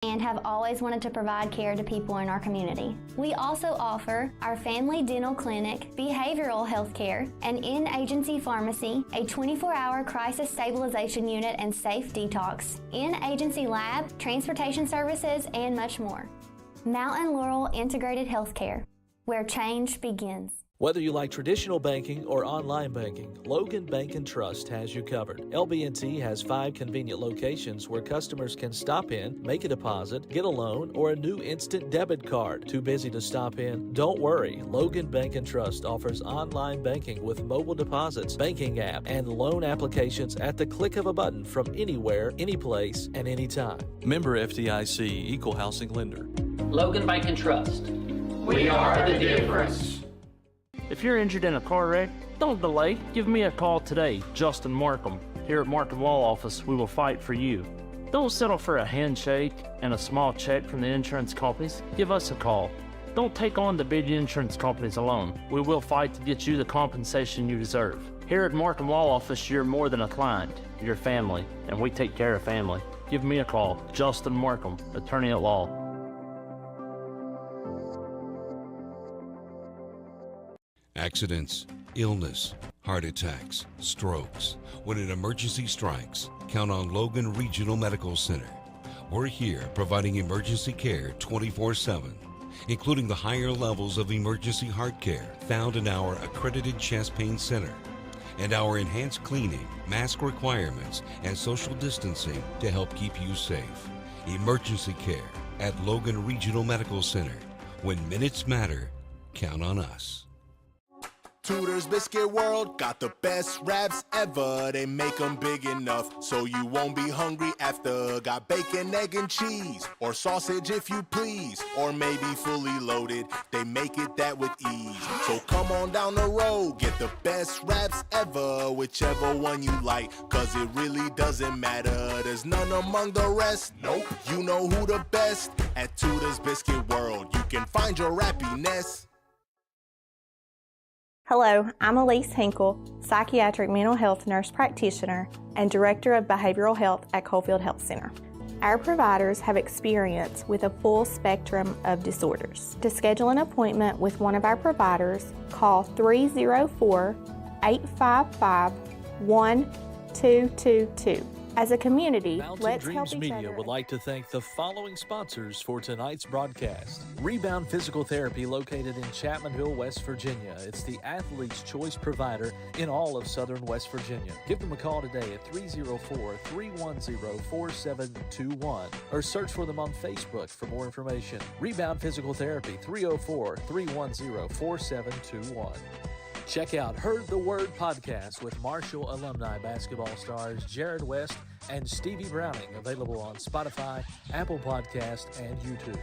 and have always wanted to provide care to people in our community. We also offer our family dental clinic, behavioral health care, an in-agency pharmacy, a 24-hour crisis stabilization unit and safe detox, in-agency lab, transportation services, and much more. Mountain Laurel Integrated Healthcare, where change begins. Whether you like traditional banking or online banking, Logan Bank & Trust has you covered. LB&T has 5 convenient locations where customers can stop in, make a deposit, get a loan, or a new instant debit card. Too busy to stop in? Don't worry. Logan Bank & Trust offers online banking with mobile deposits, banking app, and loan applications at the click of a button from anywhere, anyplace, and anytime. Member FDIC, Equal Housing Lender. Logan Bank & Trust. We are the difference. If you're injured in a car wreck, don't delay. Give me a call today, Justin Markham. Here at Markham Law Office, we will fight for you. Don't settle for a handshake and a small check from the insurance companies. Give us a call. Don't take on the big insurance companies alone. We will fight to get you the compensation you deserve. Here at Markham Law Office, you're more than a client. You're family, and we take care of family. Give me a call, Justin Markham, attorney at law. Accidents, illness, heart attacks, strokes. When an emergency strikes, count on Logan Regional Medical Center. We're here providing emergency care 24/7, including the higher levels of emergency heart care found in our accredited chest pain center, and our enhanced cleaning, mask requirements, and social distancing to help keep you safe. Emergency care at Logan Regional Medical Center. When minutes matter, count on us. Tudor's Biscuit World got the best wraps ever. They make them big enough so you won't be hungry after. Got bacon, egg, and cheese, or sausage if you please, or maybe fully loaded. They make it that with ease. So come on down the road, get the best wraps ever, whichever one you like, cause it really doesn't matter. There's none among the rest. Nope. You know who the best at Tudor's Biscuit World. You can find your happiness. Hello, I'm Elise Hinkle, psychiatric mental health nurse practitioner and director of behavioral health at Coalfield Health Center. Our providers have experience with a full spectrum of disorders. To schedule an appointment with one of our providers, call 304-855-1222. As a community, Mountain let's Dreams help each Media other. would like to thank the following sponsors for tonight's broadcast. Rebound Physical Therapy, located in Chapmanville, West Virginia. It's the athlete's choice provider in all of southern West Virginia. Give them a call today at 304-310-4721 or search for them on Facebook for more information. Rebound Physical Therapy, 304-310-4721. Check out Heard the Word podcast with Marshall alumni basketball stars Jared West and Stevie Browning, available on Spotify, Apple Podcast, and YouTube.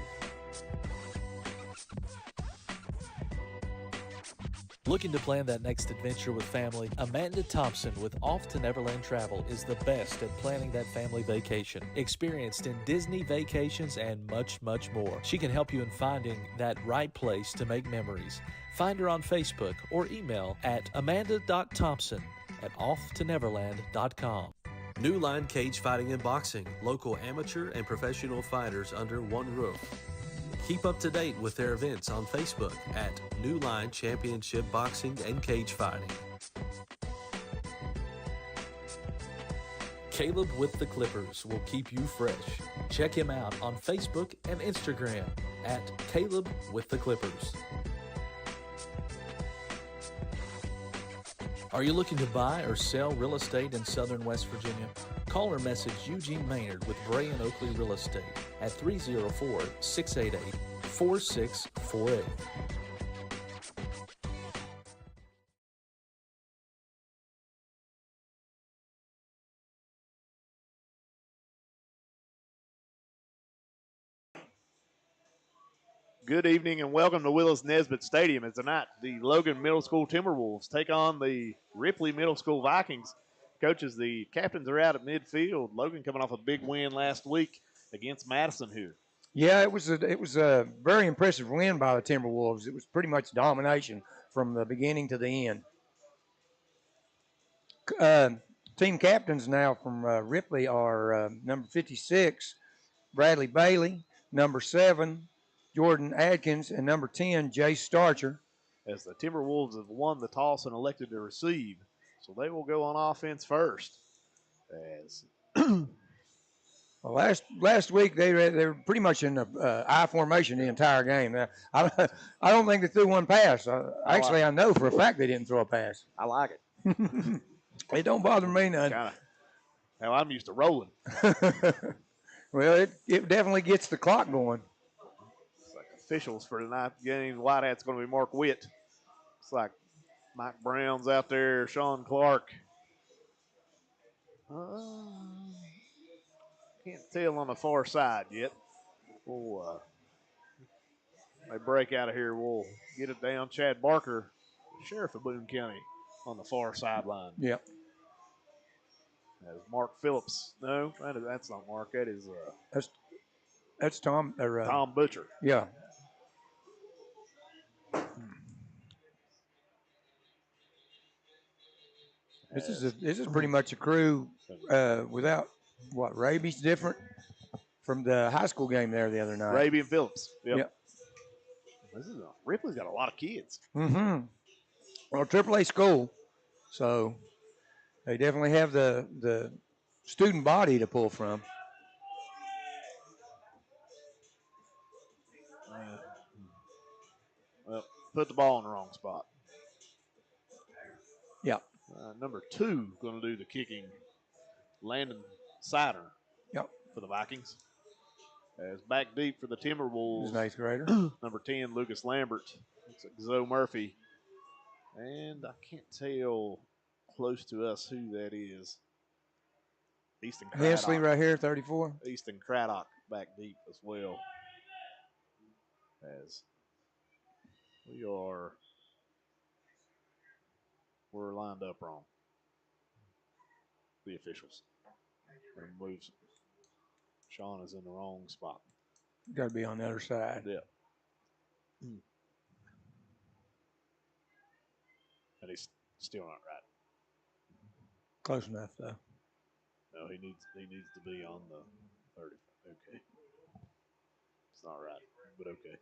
Looking to plan that next adventure with family? Amanda Thompson with Off to Neverland Travel is the best at planning that family vacation. Experienced in Disney vacations and much, much more. She can help you in finding that right place to make memories. Find her on Facebook or email at amanda.thompson@offtoneverland.com. New Line Cage Fighting and Boxing, local amateur and professional fighters under one roof. Keep up to date with their events on Facebook at New Line Championship Boxing and Cage Fighting. Caleb with the Clippers will keep you fresh. Check him out on Facebook and Instagram at Caleb with the Clippers. Are you looking to buy or sell real estate in southern West Virginia? Call or message Eugene Maynard with Bray & Oakley Real Estate at 304-688-4648. Good evening and welcome to Willis Nesbitt Stadium. As tonight, the Logan Middle School Timberwolves take on the Ripley Middle School Vikings. Coaches, the captains are out at midfield. Logan coming off a big win last week against Madison here. Yeah, it was a very impressive win by the Timberwolves. It was pretty much domination from the beginning to the end. Team captains now from Ripley are number 56, Bradley Bailey. Number 7, Jordan Adkins. And number 10, Jace Starcher. As the Timberwolves have won the toss and elected to receive. So they will go on offense first. As well, last week they were pretty much in the I formation the entire game. I don't think they threw one pass. I know for a fact they didn't throw a pass. I like it. It don't bother me none. Now I'm used to rolling. Well, it definitely gets the clock going. It's like officials for tonight's game. Whitehat's going to be Mark Witt. It's like Mike Brown's out there, Sean Clark. Can't tell on the far side yet. We'll they break out of here. We'll get it down. Chad Barker, Sheriff of Boone County, on the far sideline. Yep. As Mark Phillips. No, that's not Mark. That is that's Tom. Tom Butcher. Yeah. This is pretty much a crew without what Raby's different from the high school game there the other night. Raby and Phillips. Yep. Ripley's got a lot of kids. Mm-hmm. Well, AAA school, so they definitely have the student body to pull from. Well, put the ball in the wrong spot. Yep. Number 2 going to do the kicking, Landon Sider. Yep. For the Vikings. As back deep for the Timberwolves. He's an 8th grader. Number 10, Lucas Lambert. Looks like Zoe Murphy. And I can't tell close to us who that is. Easton Craddock. Hensley right here, 34. Easton Craddock back deep as well. As we're lined up wrong. The officials. And moves. Sean is in the wrong spot. Got to be on the other side. Yeah. And he's still not right. Close enough though. No, he needs to be on the 30. Okay. It's not right, but okay.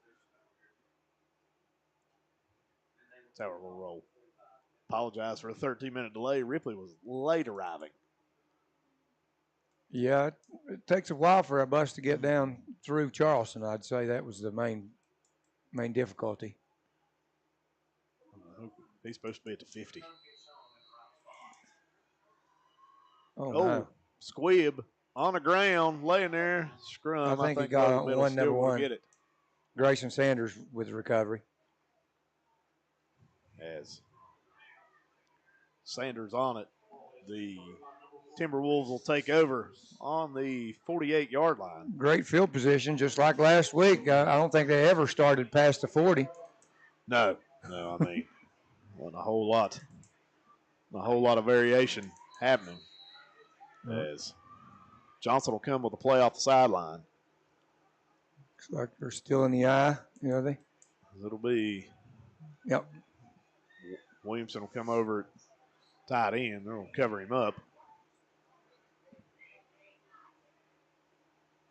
That's how we're going to roll. Apologize for a 13-minute delay. Ripley was late arriving. Yeah, it takes a while for a bus to get down through Charleston. I'd say that was the main difficulty. He's supposed to be at the 50. No. Squibb on the ground, laying there. Scrum. I think he got on one number 1. Get it. Grayson Sanders with the recovery. As Sanders on it, the Timberwolves will take over on the 48-yard line. Great field position, just like last week. I don't think they ever started past the 40. No, I mean, wasn't a whole lot of variation happening. As Johnson will come with a play off the sideline. Looks like they're still in the eye, they. It'll be. Yep. Williamson will come over at tight end. They're going to cover him up.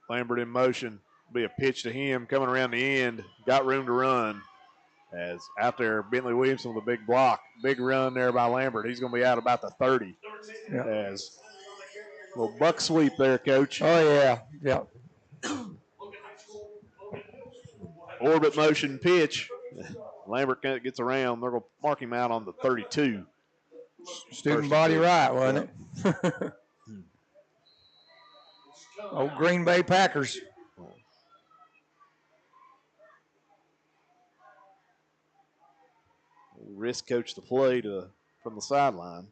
Lambert in motion. Be a pitch to him coming around the end. Got room to run. As out there, Bentley Williamson with a big block. Big run there by Lambert. He's going to be out about the 30. Yep. As a little buck sweep there, Coach. Oh, yeah. Yep. Orbit motion pitch. Lambert gets around. They're going to mark him out on the 32. Student body right, wasn't it? Old Green Bay Packers. Risk coach the play from the sideline.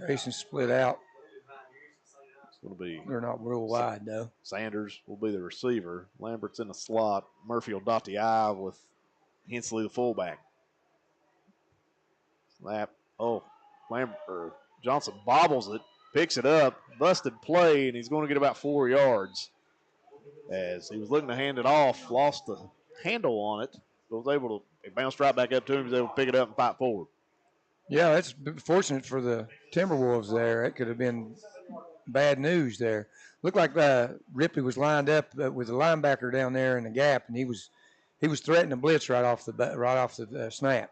Grayson split out. It's going to be. They're not real wide, though. Sanders will be the receiver. Lambert's in the slot. Murphy will dot the I with Hensley, the fullback. Snap. Johnson bobbles it, picks it up, busted play, and he's going to get about 4 yards. As he was looking to hand it off, lost the handle on it, but was able to. It bounced right back up to him. He was able to pick it up and fight forward. Yeah, that's fortunate for the Timberwolves there. It could have been bad news there. Looked like Ripley was lined up with the linebacker down there in the gap, and he was threatening a blitz right off the snap.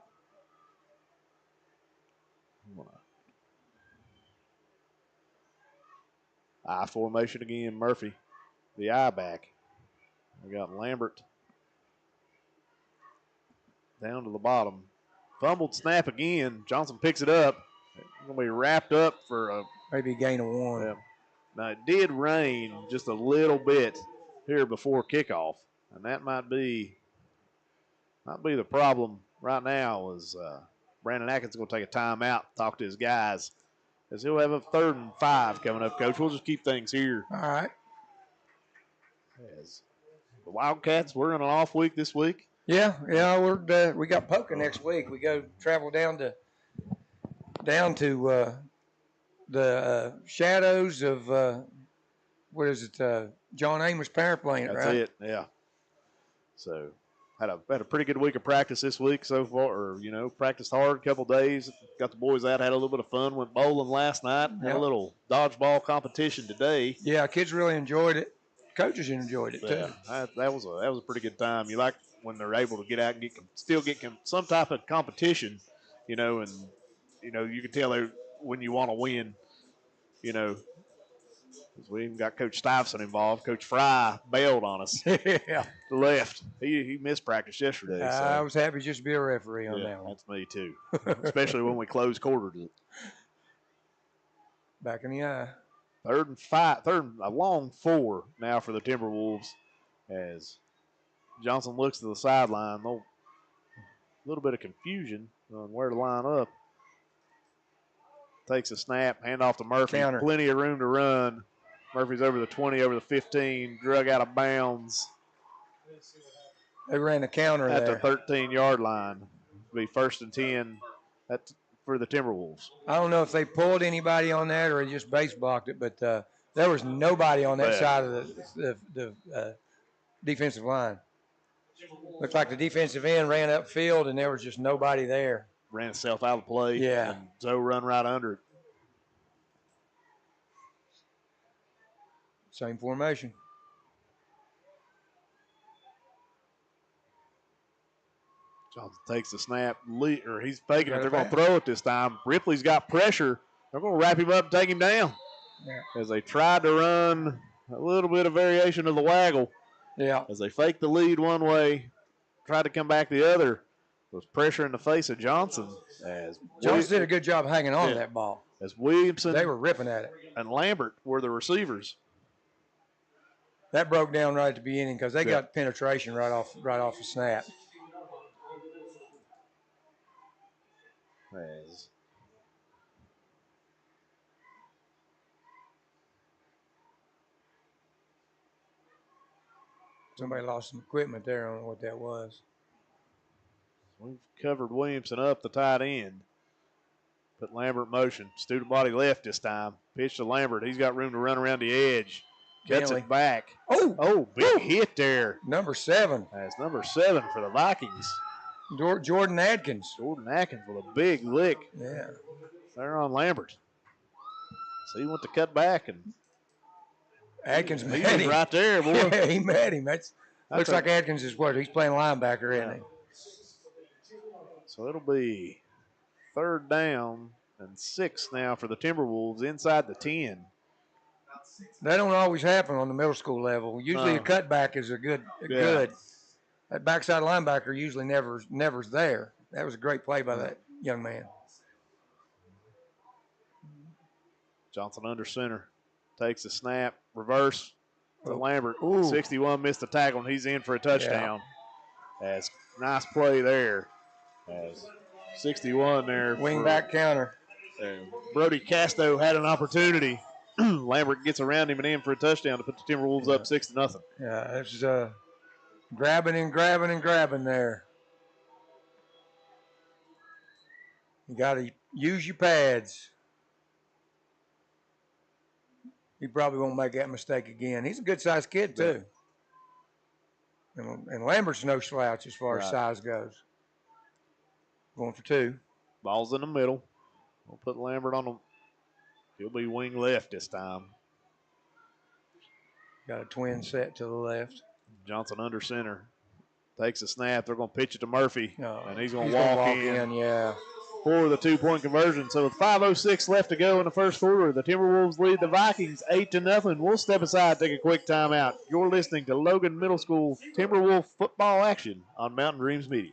I formation again. Murphy, the I back. We got Lambert down to the bottom. Fumbled snap again. Johnson picks it up. Going to be wrapped up for a maybe a gain of 1. Yeah. Now, it did rain just a little bit here before kickoff, and that might be the problem right now is Brandon Atkins is going to take a timeout, talk to his guys, as he'll have a 3rd and 5 coming up, Coach. We'll just keep things here. All right. As the Wildcats, we're in an off week this week. Yeah, we got Polka next week. We travel down to the shadows of what is it? John Amos Power Plant, That's right? it. Yeah. So had a pretty good week of practice this week so far. Or practiced hard a couple days. Got the boys out. Had a little bit of fun. Went bowling last night. Had a little dodgeball competition today. Yeah, kids really enjoyed it. Coaches enjoyed it too. Yeah, that was a pretty good time. You like when they're able to get out and still get some type of competition, and you can tell when you want to win, because we even got Coach Stuyvesant involved. Coach Fry bailed on us. Yeah, left. He missed practice yesterday. So. I was happy just to be a referee on that one. That's me too, especially when we quartered it. Back in the eye. 3rd and 5, a long 4 now for the Timberwolves as Johnson looks to the sideline. A little bit of confusion on where to line up. Takes a snap, hand off to Murphy. Counter. Plenty of room to run. Murphy's over the 20, over the 15, drug out of bounds. They ran a counter at there. the 13-yard line. It'll be 1st and 10 for the Timberwolves. I don't know if they pulled anybody on that or just base blocked it, but there was nobody on that side of the defensive line. Looked like the defensive end ran upfield, and there was just nobody there. Ran himself out of play. Yeah. And Zoe run right under it. Same formation. Johnson takes the snap, he's faking it. They're going to throw it this time. Ripley's got pressure. They're going to wrap him up and take him down. Yeah. As they tried to run a little bit of variation of the waggle. Yeah. As they faked the lead one way, tried to come back the other. There was pressure in the face of Johnson. Johnson did a good job hanging on to that ball. As Williamson. They were ripping at it. And Lambert were the receivers. That broke down right at the beginning because they got penetration right off the snap. As somebody lost some equipment there. I don't know what that was. We've covered Williamson up, the tight end. Put Lambert in motion. Student body left this time. Pitch to Lambert. He's got room to run around the edge. Cuts it back. Oh, big hit there. Number 7. That's number 7 for the Vikings. Jordan Adkins. Jordan Atkins with a big lick. Yeah. There on Lambert. So he went to cut back and Atkins met him. Right there, boy. Yeah, he met him. Looks like Atkins is what? He's playing linebacker, isn't he? So it'll be 3rd down and 6 now for the Timberwolves inside the 10. That don't always happen on the middle school level. Usually a cutback is a good. That backside linebacker usually never's there. That was a great play by that young man. Johnson under center. Takes the snap. Reverse to Lambert. Ooh. 61 missed the tackle, and he's in for a touchdown. As nice play there. As 61 there. Wingback counter. Brody Casto had an opportunity. Lambert gets around him and in for a touchdown to put the Timberwolves up 6-0. Yeah, it's grabbing and grabbing and grabbing there. You got to use your pads. He probably won't make that mistake again. He's a good-sized kid, too. And Lambert's no slouch as far as size goes. Going for 2. Ball's in the middle. We'll put Lambert on him. He'll be wing left this time. Got a twin set to the left. Johnson under center. Takes a snap. They're going to pitch it to Murphy, and he's going to gonna walk in. Yeah. For the 2-point conversion. So with 5:06 left to go in the first quarter, the Timberwolves lead the Vikings 8-0. We'll step aside, take a quick timeout. You're listening to Logan Middle School Timberwolf football action on Mountain Dreams Media.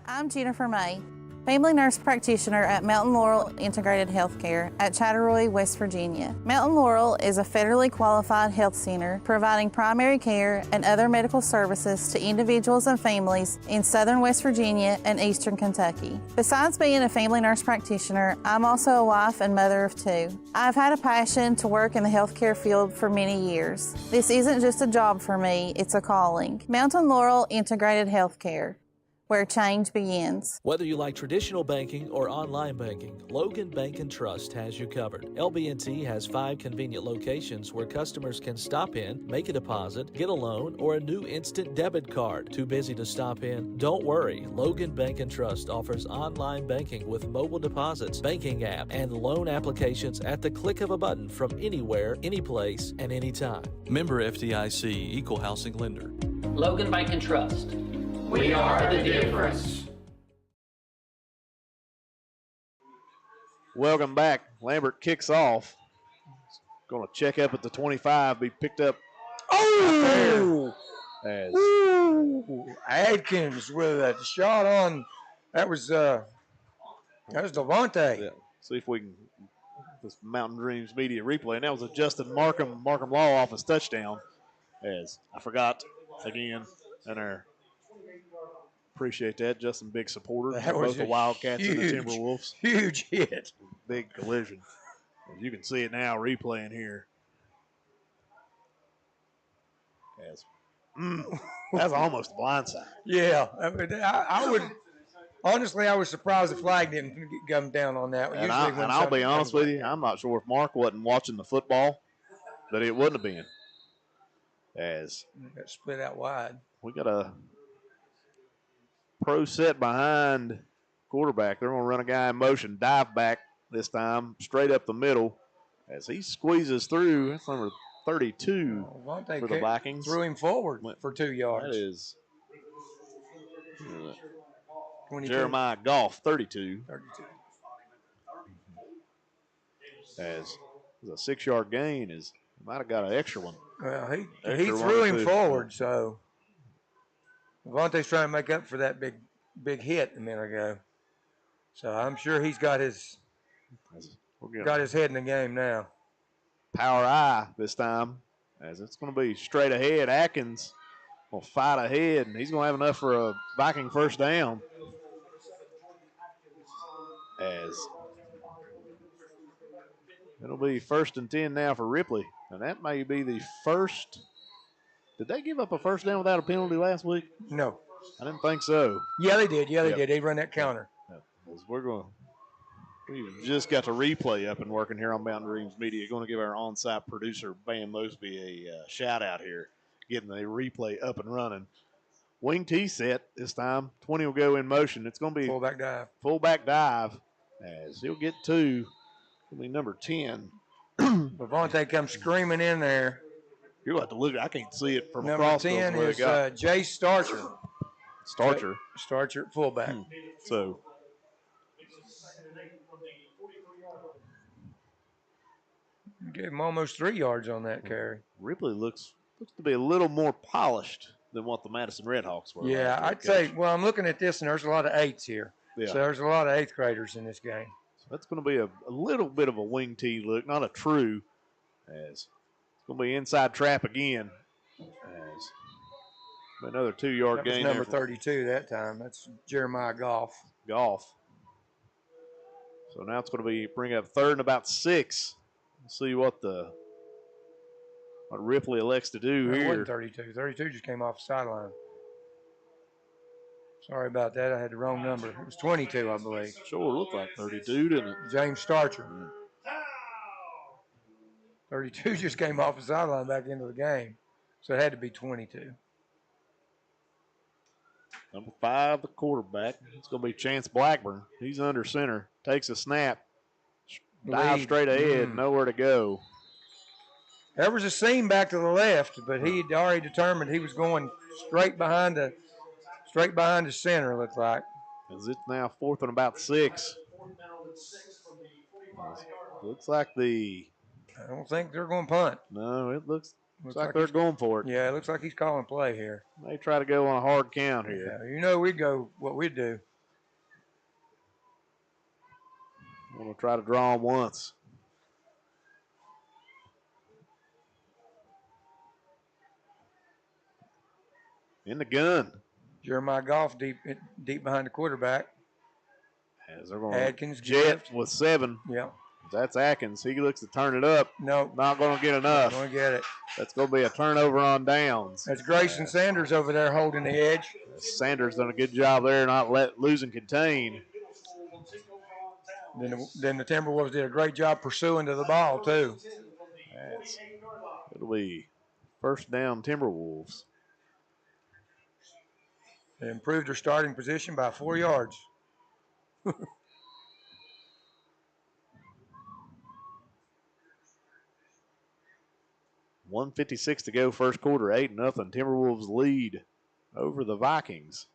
I'm Jennifer May, family nurse practitioner at Mountain Laurel Integrated Healthcare at Chatteroy, West Virginia. Mountain Laurel is a federally qualified health center providing primary care and other medical services to individuals and families in southern West Virginia and eastern Kentucky. Besides being a family nurse practitioner, I'm also a wife and mother of 2. I've had a passion to work in the healthcare field for many years. This isn't just a job for me, it's a calling. Mountain Laurel Integrated Healthcare, where change begins. Whether you like traditional banking or online banking, Logan Bank and Trust has you covered. LB&T has 5 convenient locations where customers can stop in, make a deposit, get a loan, or a new instant debit card. Too busy to stop in? Don't worry. Logan Bank and Trust offers online banking with mobile deposits, banking app, and loan applications at the click of a button from anywhere, anyplace, and anytime. Member FDIC, Equal Housing Lender. Logan Bank and Trust. We are the difference. Welcome back. Lambert kicks off. Going to check up at the 25, be picked up. Oh! As Adkins with a shot on. That was Devontae. Yeah. See if we can this Mountain Dreams Media replay. And that was a Justin Markham Law Office touchdown. As I forgot again in our appreciate that. Justin, big supporter. That both was the Wildcats and the Timberwolves. Huge hit. Big collision. You can see it now replaying here. As, that's almost a blindside. Yeah. I would honestly, I was surprised the flag didn't come down on that. And I'll be honest with you, I'm not sure if Mark wasn't watching the football, that it wouldn't have been. As got split out wide. We got a pro set behind quarterback. They're going to run a guy in motion, dive back this time, straight up the middle as he squeezes through. That's number 32 for the Vikings. Threw him forward for 2 yards. That is Jeremiah Goff, 32. As a 6-yard gain is might have got an extra one. Well, he threw him forward, so Devontae's trying to make up for that big hit a minute ago. So I'm sure he's got his head in the game now. Power I this time, as it's going to be straight ahead. Atkins will fight ahead, and he's going to have enough for a Viking first down. As it'll be 1st and 10 now for Ripley, and that may be the first. Did they give up a first down without a penalty last week? No. I didn't think so. Yeah, they did. Yeah, they did. They run that counter. We've just got the replay up and working here on Mountain Dreams Media. Going to give our on-site producer, Van Mosby, a shout-out here, getting the replay up and running. Wing T set this time. 20 will go in motion. It's going to be fullback dive. Fullback dive as he'll get 2. It'll be number 10. Devontae comes screaming in there. You'll have to look. I can't see it from number across. Number 10 is Jay Starcher. Starcher at fullback. So gave him almost 3 yards on that carry. Ripley looks to be a little more polished than what the Madison Redhawks were. Yeah, I'd say, well, I'm looking at this, and there's a lot of 8s here. Yeah. So there's a lot of 8th graders in this game. So that's going to be a little bit of a wing tee look, not a true. As it's going to be inside trap again. As another 2-yard gain. Number 32 that time. That's Jeremiah Goff. So now it's going to be bring up 3rd and about 6. Let's see what Ripley elects to do here. It wasn't 32. 32 just came off the sideline. Sorry about that. I had the wrong number. It was 22, I believe. Sure looked like 32, didn't it? James Starcher. 32 just came off the sideline back into the game. So it had to be 22. Number 5, the quarterback. It's going to be Chance Blackburn. He's under center. Takes a snap. Dives straight ahead. Nowhere to go. There was a seam back to the left, but he had already determined he was going straight behind the center, looked like. As it's now 4th and about 6. Looks like I don't think they're going to punt. No, it looks like they're going for it. Yeah, it looks like he's calling play here. They try to go on a hard count here. Yeah, you know we'd go what we'd do. Want to try to draw him once. In the gun. Jeremiah Goff deep behind the quarterback. As they're going Adkins jet with 7. Yep. That's Atkins. He looks to turn it up. Nope. Not going to get enough. Not going to get it. That's going to be a turnover on downs. That's Grayson Sanders over there holding the edge. Sanders done a good job there, not losing contain. Then the Timberwolves did a great job pursuing to the ball, too. Yes. It'll be first down Timberwolves. They improved their starting position by 4 yards. 1:56 to go, first quarter, 8-0. Timberwolves lead over the Vikings.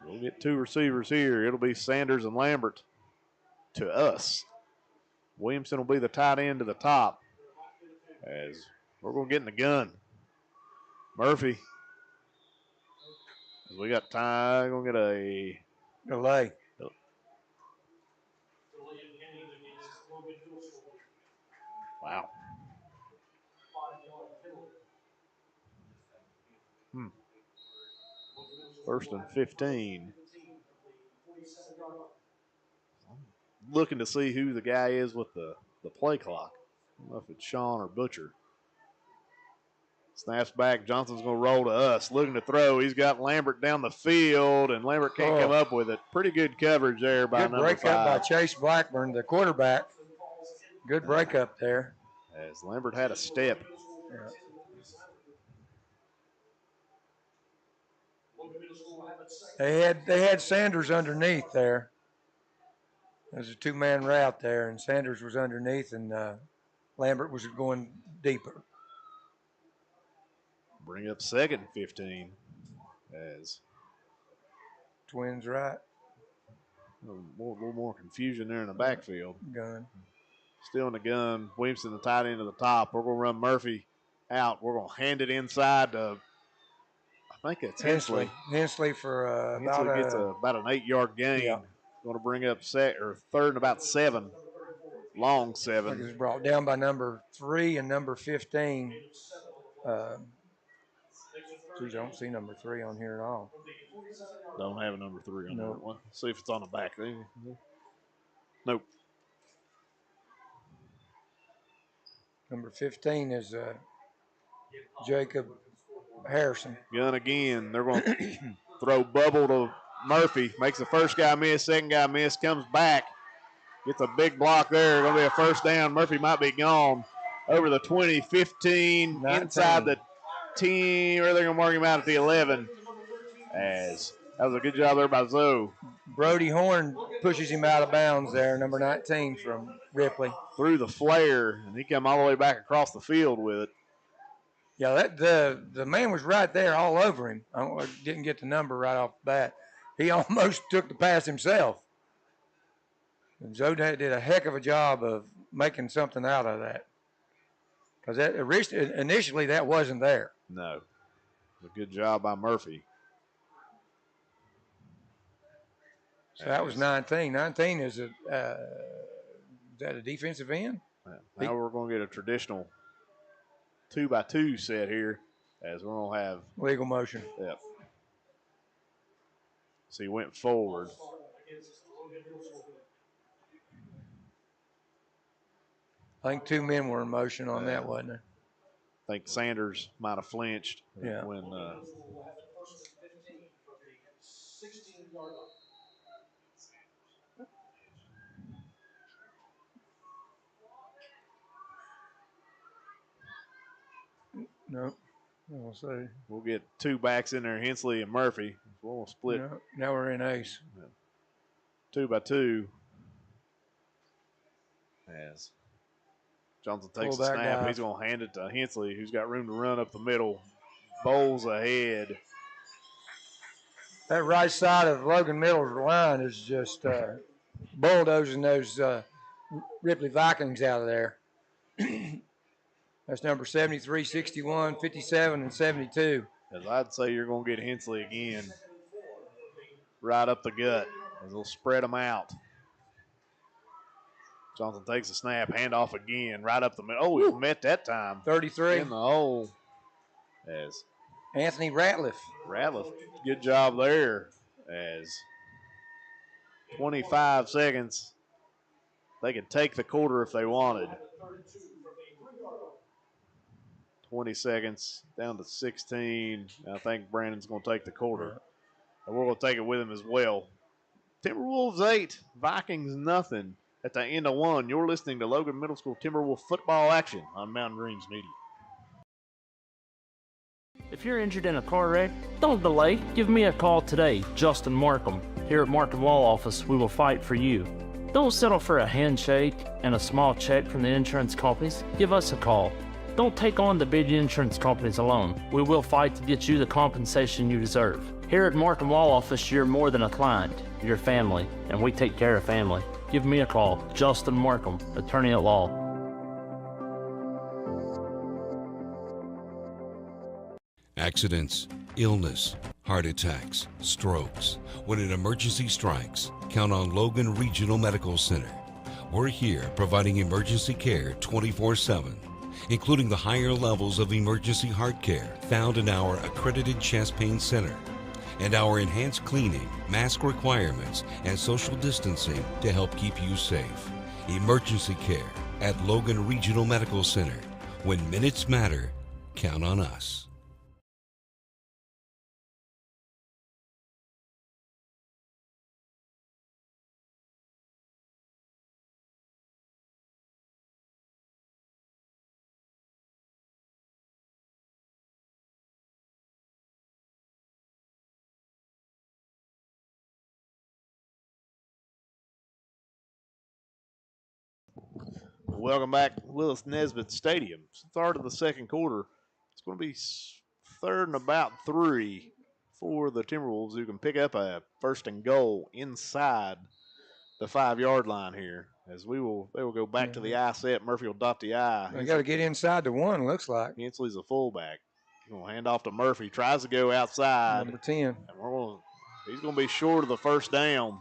We'll get 2 receivers here. It'll be Sanders and Lambert to us. Williamson will be the tight end to the top. As we're going to get in the gun. Murphy. As we got time, going to get a delay. Wow. First and 15. Looking to see who the guy is with the play clock. I don't know if it's Sean or Butcher. Snaps back. Johnson's going to roll to us. Looking to throw. He's got Lambert down the field, and Lambert can't come up with it. Pretty good coverage there by number 5. Good breakup by Chase Blackburn, the quarterback. Good breakup there. As Lambert had a step. Yeah. They had Sanders underneath there. There's a 2-man route there, and Sanders was underneath, and Lambert was going deeper. Bring up second 15 as Twins right. A little more confusion there in the backfield. Gun. Still in the gun. Williamson, the tight end to the top. We're going to run Murphy out. We're going to hand it inside to, I think it's Hensley. Hensley for Hensley gets about an 8-yard gain. Yeah. Going to bring up third and about 7. Long 7. He was brought down by number 3 and number 15. Geez, I don't see number 3 on here at all. Don't have a number 3 on that one. See if it's on the back. Nope. Number 15 is Jacob Harrison. Gun again. They're going to throw bubble to Murphy. Makes the first guy miss, second guy miss, comes back. Gets a big block there. Going to be a first down. Murphy might be gone. Over the 20, 15, 19. Inside the 10. Or they're going to mark him out at the 11. As that was a good job there by Zoe. Brody Horn pushes him out of bounds there, number 19 from Ripley. Through the flare, and he came all the way back across the field with it. Yeah, the man was right there all over him. I didn't get the number right off the bat. He almost took the pass himself. And Zoe did a heck of a job of making something out of that. Because initially that wasn't there. No. It was a good job by Murphy. So that was 19. 19 is that a defensive end? Now we're going to get a traditional 2x2 set here, as we're going to have legal motion. Yep. So he went forward. I think 2 men were in motion on that, wasn't there? I think Sanders might have flinched when. No, we'll see. We'll get 2 backs in there, Hensley and Murphy. We'll split. No, now we're in ace. 2-by-2. As Johnson takes the Fullback snap, dive. he's going to hand it to Hensley, who's got room to run up the middle. Bowles ahead. That right side of Logan Middle's line is just bulldozing those Ripley Vikings out of there. That's number 73, 61, 57, and 72. As I'd say you're going to get Hensley again right up the gut as they'll spread them out. Johnson takes the snap, handoff again, right up the middle. Oh, he met that time. 33. In the hole. As Anthony Ratliff. Ratliff, good job there. As 25 seconds. They could take the quarter if they wanted. 20 seconds, down to 16. I think Brandon's going to take the quarter. And we're going to take it with him as well. Timberwolves 8, Vikings nothing at the end of one. You're listening to Logan Middle School Timberwolves football action on Mountain Greens Media. If you're injured in a car wreck, don't delay. Give me a call today, Justin Markham. Here at Markham Law Office, we will fight for you. Don't settle for a handshake and a small check from the insurance companies. Give us a call. Don't take on the big insurance companies alone. We will fight to get you the compensation you deserve. Here at Markham Law Office, you're more than a client. You're family, and we take care of family. Give me a call, Justin Markham, attorney at law. Accidents, illness, heart attacks, strokes. When an emergency strikes, count on Logan Regional Medical Center. We're here providing emergency care 24/7, including the higher levels of emergency heart care found in our accredited chest pain center, and our enhanced cleaning, mask requirements, and social distancing to help keep you safe. Emergency care at Logan Regional Medical Center. When minutes matter, count on us. Welcome back to Willis Nesbitt Stadium. Start of the second quarter. It's going to be third and about 3 for the Timberwolves, who can pick up a first and goal inside the 5-yard line here. As they will go back to the I set. Murphy will dot the I. They got to get inside the 1, looks like. Hensley's a fullback. He's going to hand off to Murphy. Tries to go outside. Number 10. He's going to be short of the first down.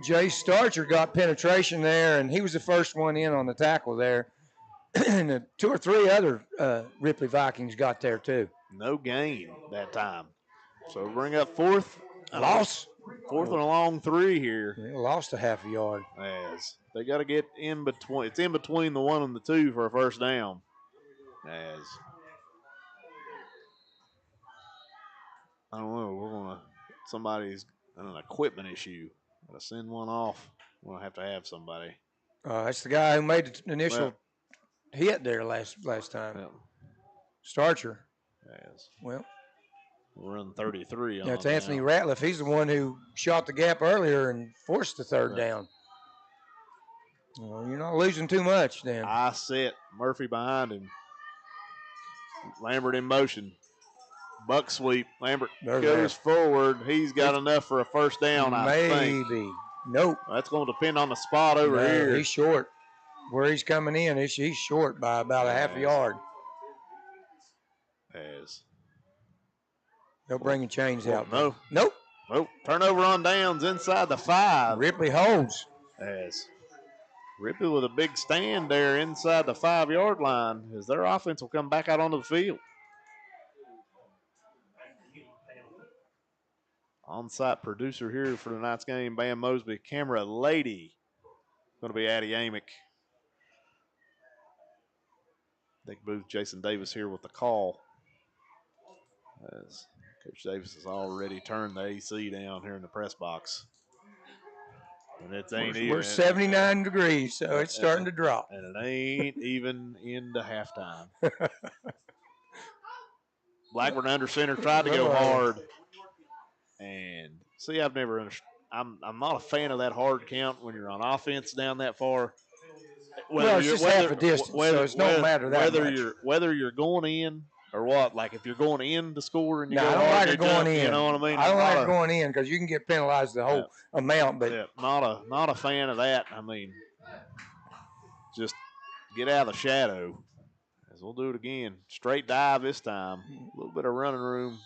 Jay Starcher got penetration there, and he was the first one in on the tackle there. And 2 or 3 other Ripley Vikings got there too. No gain that time. So bring up fourth. Lost. Fourth and a long 3 here. They lost a half a yard. As they got to get in between. It's in between the 1 and the 2 for a first down. As I don't know, we're going to, somebody's an equipment issue. Got to send one off. We'll have to have somebody. That's the guy who made the initial hit there last time. Yeah. Starcher. Yes. Well, we're running 33 on that's Anthony Ratliff. He's the one who shot the gap earlier and forced the third down. Well, you're not losing too much then. I set Murphy behind him. Lambert in motion. Buck sweep. Lambert goes forward. He's got enough for a first down, I think. Maybe. Nope. That's going to depend on the spot over here. He's short. Where he's coming in, he's short by about a half a yard. As they'll bring the chains out. No. Nope. Nope. Turnover on downs inside the 5. Ripley holds. As Ripley with a big stand there inside the 5-yard line as their offense will come back out onto the field. On-site producer here for tonight's game, Bam Mosby. Camera lady going to be Addie Amick. Nick Booth, Jason Davis here with the call. As Coach Davis has already turned the AC down here in the press box. And it ain't even. We're 79 degrees, so it's starting to drop. And it ain't even into halftime. Blackburn under center tried to go hard. And see, I've never I'm not a fan of that hard count when you're on offense down that far. Well, it's just half a distance, so it don't matter that much. Whether you're going in or what, like if you're going in to score and you go I don't hard, like it going jump, in. You know what I mean? I don't like it going in because you can get penalized the whole amount. But not a fan of that. I mean, just get out of the shadow. As we'll do it again. Straight dive this time. A little bit of running room.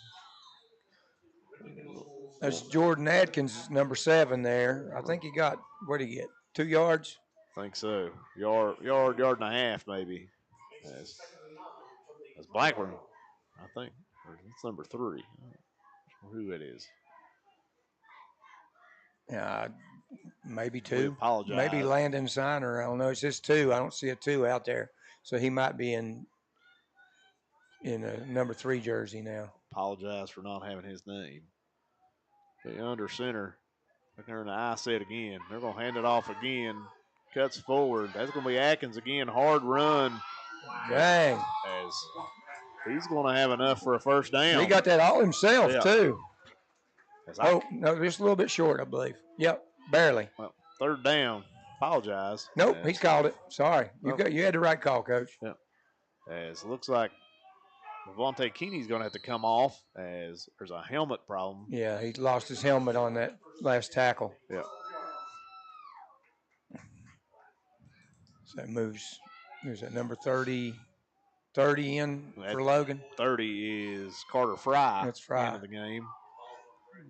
That's Jordan Adkins, number 7 there. I think he got, what did he get, 2 yards? I think so. Yard and a half maybe. That's Blackburn, I think. It's number 3. Who it is. Maybe 2. We apologize. Maybe Landon Signer. I don't know. It's just 2. I don't see a 2 out there. So he might be in a number 3 jersey now. Apologize for not having his name. The under center. They're in the eye set again. They're going to hand it off again. Cuts forward. That's going to be Atkins again. Hard run. Dang. As he's going to have enough for a first down. He got that all himself, too. No, just a little bit short, I believe. Yep, barely. Well, third down. Apologize. Nope, he's called it. Sorry. You had the right call, Coach. Yep. As it looks like Devontae Keeney's going to have to come off as there's a helmet problem. Yeah, he lost his helmet on that last tackle. Yeah. So that moves. There's that number 30 in for Logan. 30 is Carter Fry. That's Fry. End of the game.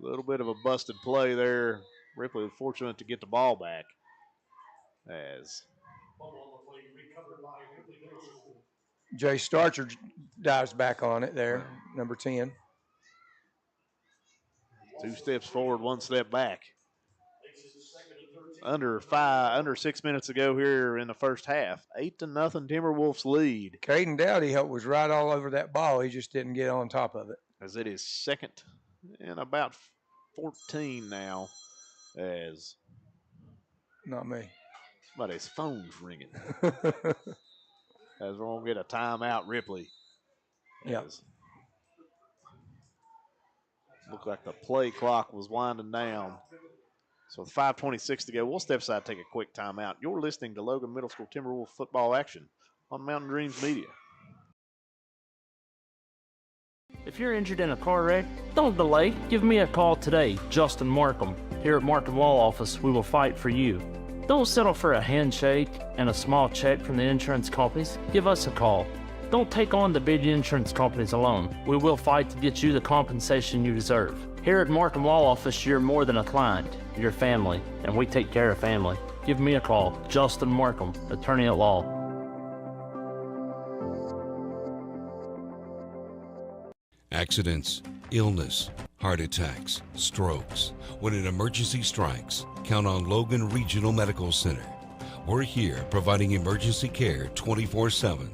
A little bit of a busted play there. Ripley was fortunate to get the ball back. As Jay Starcher dives back on it there, number 10. 2 steps forward, 1 step back. Under 6 minutes ago here in the first half. 8-0 Timberwolves lead. Caden Dowdy was right all over that ball. He just didn't get on top of it. As it is second and about 14 now. As not me. Somebody's phone's ringing. As we're going to get a timeout, Ripley. Yeah. Looked like the play clock was winding down. So with 5:26 to go, we'll step aside, take a quick timeout. You're listening to Logan Middle School Timberwolves football action on Mountain Dreams Media. If you're injured in a car wreck, don't delay. Give me a call today, Justin Markham. Here at Markham Law Office, we will fight for you. Don't settle for a handshake and a small check from the insurance companies. Give us a call. Don't take on the big insurance companies alone. We will fight to get you the compensation you deserve. Here at Markham Law Office, you're more than a client. You're family, and we take care of family. Give me a call, Justin Markham, attorney at law. Accidents, illness, heart attacks, strokes. When an emergency strikes, count on Logan Regional Medical Center. We're here providing emergency care 24/7,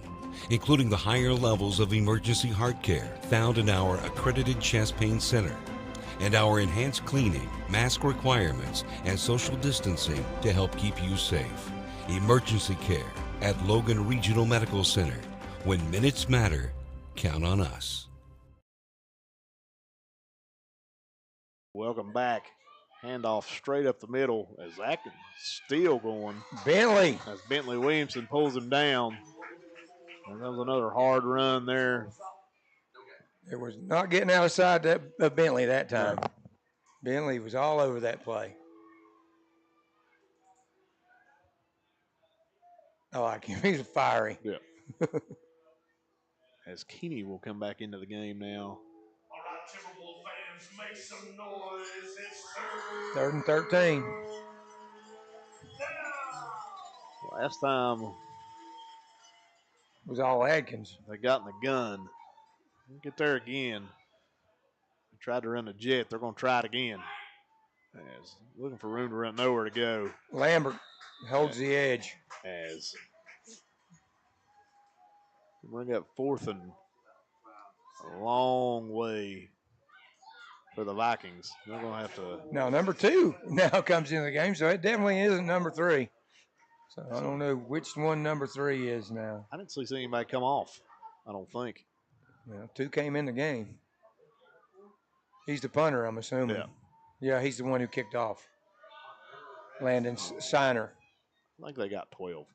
including the higher levels of emergency heart care found in our accredited chest pain center, and our enhanced cleaning, mask requirements, and social distancing to help keep you safe. Emergency care at Logan Regional Medical Center. When minutes matter, count on us. Welcome back. Handoff straight up the middle as Atkins still going. Bentley. As Bentley Williamson pulls him down. And that was another hard run there. It was not getting outside of Bentley that time. Bentley was all over that play. I like him. He's fiery. Yeah. As Keeney will come back into the game now. All right, Timberwolves fans, make some noise. It's 3rd and 13. Last time it was all Adkins. They got in the gun. Get there again. They tried to run the jet. They're going to try it again. As looking for room to run, nowhere to go. Lambert holds the edge. As bring up 4th and a long way for the Vikings. They're going to have to. Now, number 2 now comes into the game, so it definitely isn't number 3. So I don't know which one number 3 is now. I didn't see anybody come off, I don't think. Well, 2 came in the game. He's the punter, I'm assuming. Yeah. Yeah, he's the one who kicked off. Landon Signer. I think they got 12.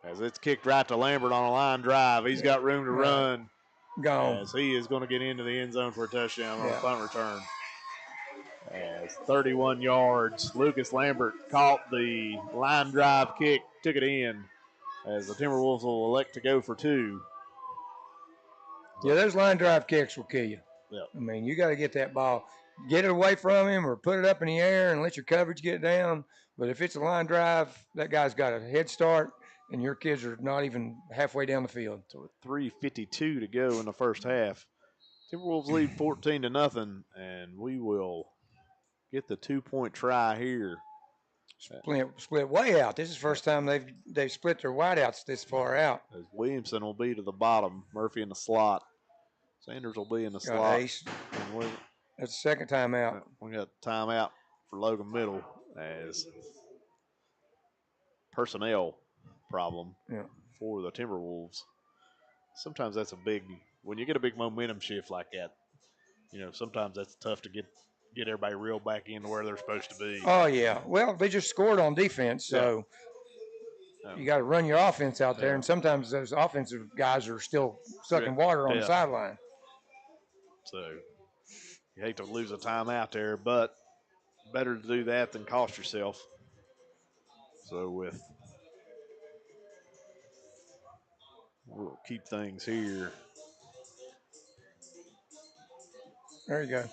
As it's kicked right to Lambert on a line drive. He's got room to run. Gone. As he is going to get into the end zone for a touchdown on a punt return. As 31 yards, Lucas Lambert caught the line drive kick, took it in. As the Timberwolves will elect to go for 2. Yeah, those line drive kicks will kill you. Yep. I mean, you got to get that ball, get it away from him or put it up in the air and let your coverage get down. But if it's a line drive, that guy's got a head start, and your kids are not even halfway down the field. So with 3:52 to go in the first half, Timberwolves lead 14-0, and we will get the 2-point try here. Split way out. This is the first time they've split their wideouts this far out. As Williamson will be to the bottom, Murphy in the slot. Sanders will be in the slot. Ace. That's the second time out. We got timeout for Logan Middle as personnel problem for the Timberwolves. Sometimes that's when you get a big momentum shift like that, sometimes that's tough to get everybody reeled back into where they're supposed to be. Oh, yeah. Well, they just scored on defense, so you got to run your offense out there, and sometimes those offensive guys are still sucking water on the sideline. So you hate to lose a timeout there, but better to do that than cost yourself. So we'll keep things here. There you go.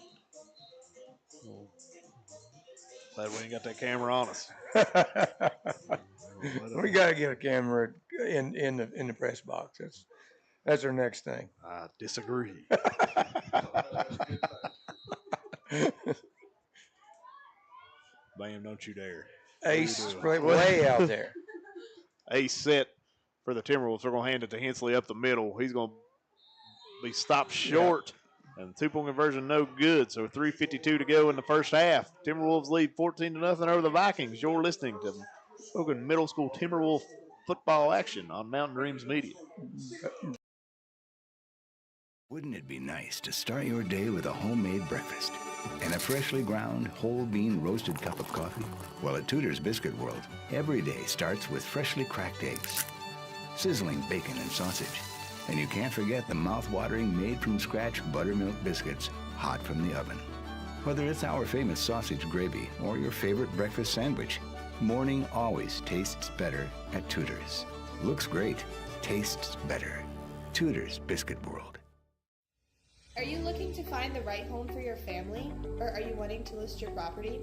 Glad we ain't got that camera on us. We got to get a camera in the press box. That's our next thing. I disagree. Bam, don't you dare. Ace way out there. Ace set for the Timberwolves. They're going to hand it to Hensley up the middle. He's going to be stopped short. And 2-point conversion no good. So 3:52 to go in the first half. Timberwolves lead 14-0 over the Vikings. You're listening to Logan Middle School Timberwolf football action on Mountain Dreams Media. Wouldn't it be nice to start your day with a homemade breakfast and a freshly ground whole bean roasted cup of coffee? Well, at Tudor's Biscuit World, every day starts with freshly cracked eggs, sizzling bacon and sausage, and you can't forget the mouth-watering made-from-scratch buttermilk biscuits, hot from the oven. Whether it's our famous sausage gravy or your favorite breakfast sandwich, morning always tastes better at Tudor's. Looks great, tastes better. Tudor's Biscuit World. Are you looking to find the right home for your family, or are you wanting to list your property?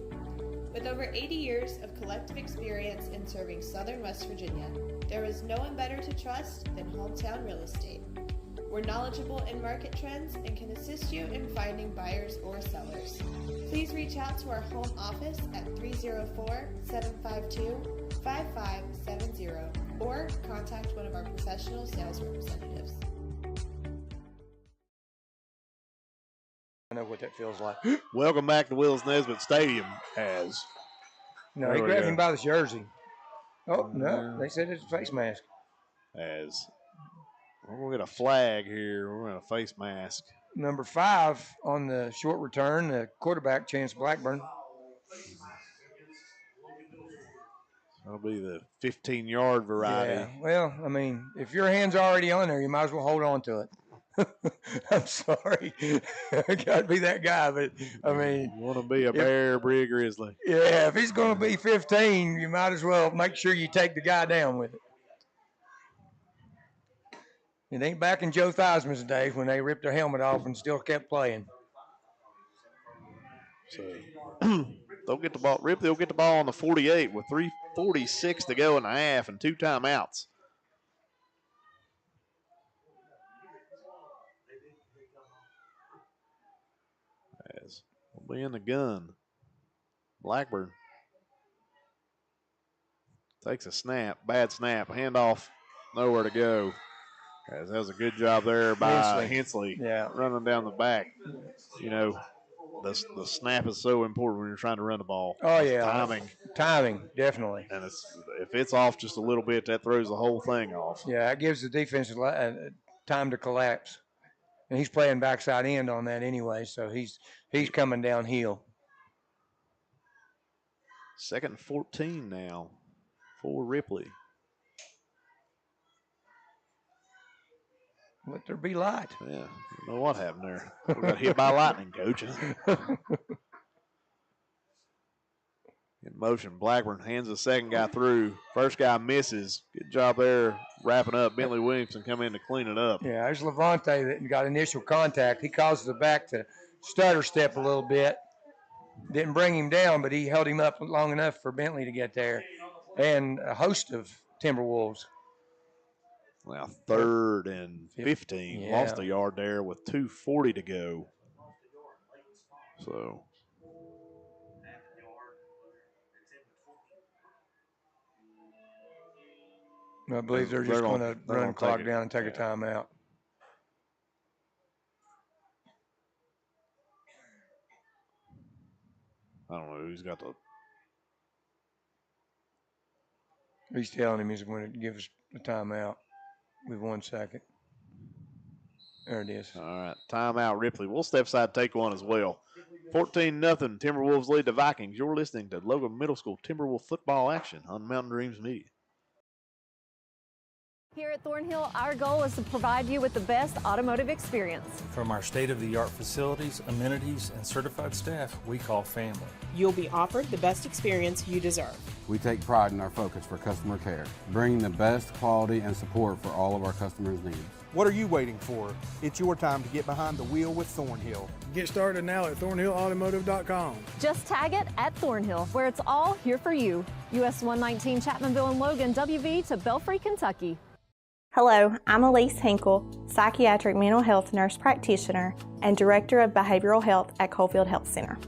With over 80 years of collective experience in serving Southern West Virginia, there is no one better to trust than Hometown Real Estate. We're knowledgeable in market trends and can assist you in finding buyers or sellers. Please reach out to our home office at 304-752-5570 or contact one of our professional sales representatives. I know what that feels like. Welcome back to Willis Nesbitt Stadium. He grabbed him by the jersey. Oh, no, they said it's a face mask. As we're going to get a flag here. We're going to face mask. Number 5 on the short return, the quarterback, Chance Blackburn. That'll be the 15-yard variety. Yeah, well, I mean, if your hand's already on there, you might as well hold on to it. I'm sorry. I got to be that guy, but I mean. You want to be a bear, be a grizzly. Yeah, if he's going to be 15, you might as well make sure you take the guy down with it. It ain't back in Joe Theismann's day when they ripped their helmet off and still kept playing. So they'll get the ball. Ripley will get the ball on the 48 with 3:46 to go in the half and 2 timeouts. As we'll be in the gun. Blackburn takes a snap, bad snap, handoff, nowhere to go. As that was a good job there by Hensley running down the back. You know, the snap is so important when you're trying to run the ball. Oh, yeah. Timing, definitely. And if it's off just a little bit, that throws the whole thing off. Yeah, that gives the defense time to collapse. And he's playing backside end on that anyway, so he's coming downhill. 2nd and 14 now for Ripley. Let there be light. Yeah, I don't know what happened there. We got hit by lightning, coach. In motion, Blackburn hands the second guy through. First guy misses. Good job there wrapping up. Bentley Williamson come in to clean it up. Yeah, there's Levante that got initial contact. He causes the back to stutter step a little bit. Didn't bring him down, but he held him up long enough for Bentley to get there. And a host of Timberwolves. Now 3rd and 15. Yeah. Lost a yard there with 2:40 to go. So I believe they're just going to run the clock down and take a timeout. I don't know who's got the. He's telling him he's going to give us a timeout with 1 second. There it is. All right, timeout, Ripley. We'll step aside, take one as well. 14-0. Timberwolves lead the Vikings. You're listening to Logan Middle School Timberwolf football action on Mountain Dreams Media. Here at Thornhill, our goal is to provide you with the best automotive experience. From our state-of-the-art facilities, amenities, and certified staff, we call family. You'll be offered the best experience you deserve. We take pride in our focus for customer care, bringing the best quality and support for all of our customers' needs. What are you waiting for? It's your time to get behind the wheel with Thornhill. Get started now at thornhillautomotive.com. Just tag it at Thornhill, where it's all here for you. US 119 Chapmanville and Logan, WV to Belfry, Kentucky. Hello, I'm Elise Hinkle, psychiatric mental health nurse practitioner and director of behavioral health at Coalfield Health Center.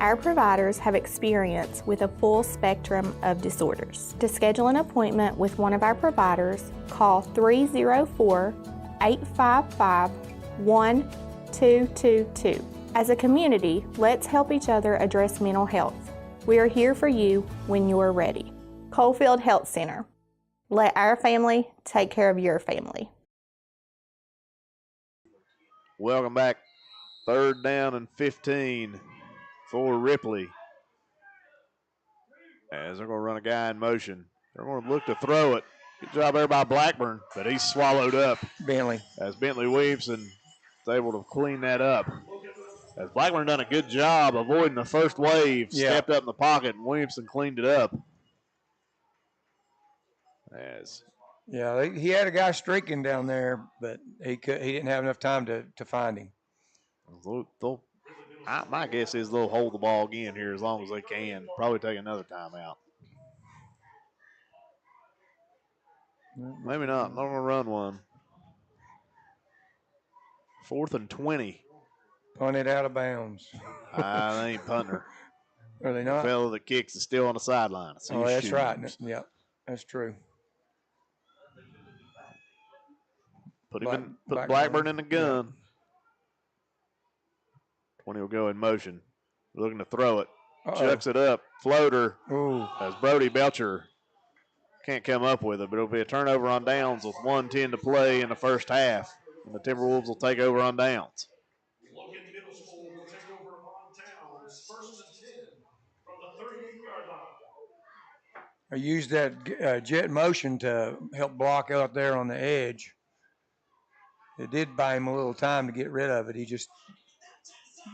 Our providers have experience with a full spectrum of disorders. To schedule an appointment with one of our providers, call 304-855-1222. As a community, let's help each other address mental health. We are here for you when you're ready. Coalfield Health Center. Let our family take care of your family. Welcome back. 3rd down and 15 for Ripley. As they're going to run a guy in motion. They're going to look to throw it. Good job there by Blackburn, but he's swallowed up. Bentley. As Bentley Williamson is able to clean that up. As Blackburn done a good job avoiding the first wave, stepped up in the pocket, and Williamson cleaned it up. Yeah, he had a guy streaking down there, but he didn't have enough time to find him. My guess is they'll hold the ball again here as long as they can. Probably take another timeout. Maybe not. Not going to run one. 4th and 20. Punt it out of bounds. They ain't punting her. Are they not? The fellow that kicks is still on the sideline. Oh, that's right. Yeah, that's true. Put Blackburn in the gun. Yeah. 20 will go in motion. Looking to throw it. Chucks it up. Floater. Ooh. As Brody Belcher can't come up with it, but it'll be a turnover on downs with 1:10 to play in the first half. And the Timberwolves will take over on downs. Logan Middle School will take over on downs. 1st and 10 from the 38-yard line. I used that jet motion to help block out there on the edge. It did buy him a little time to get rid of it. He just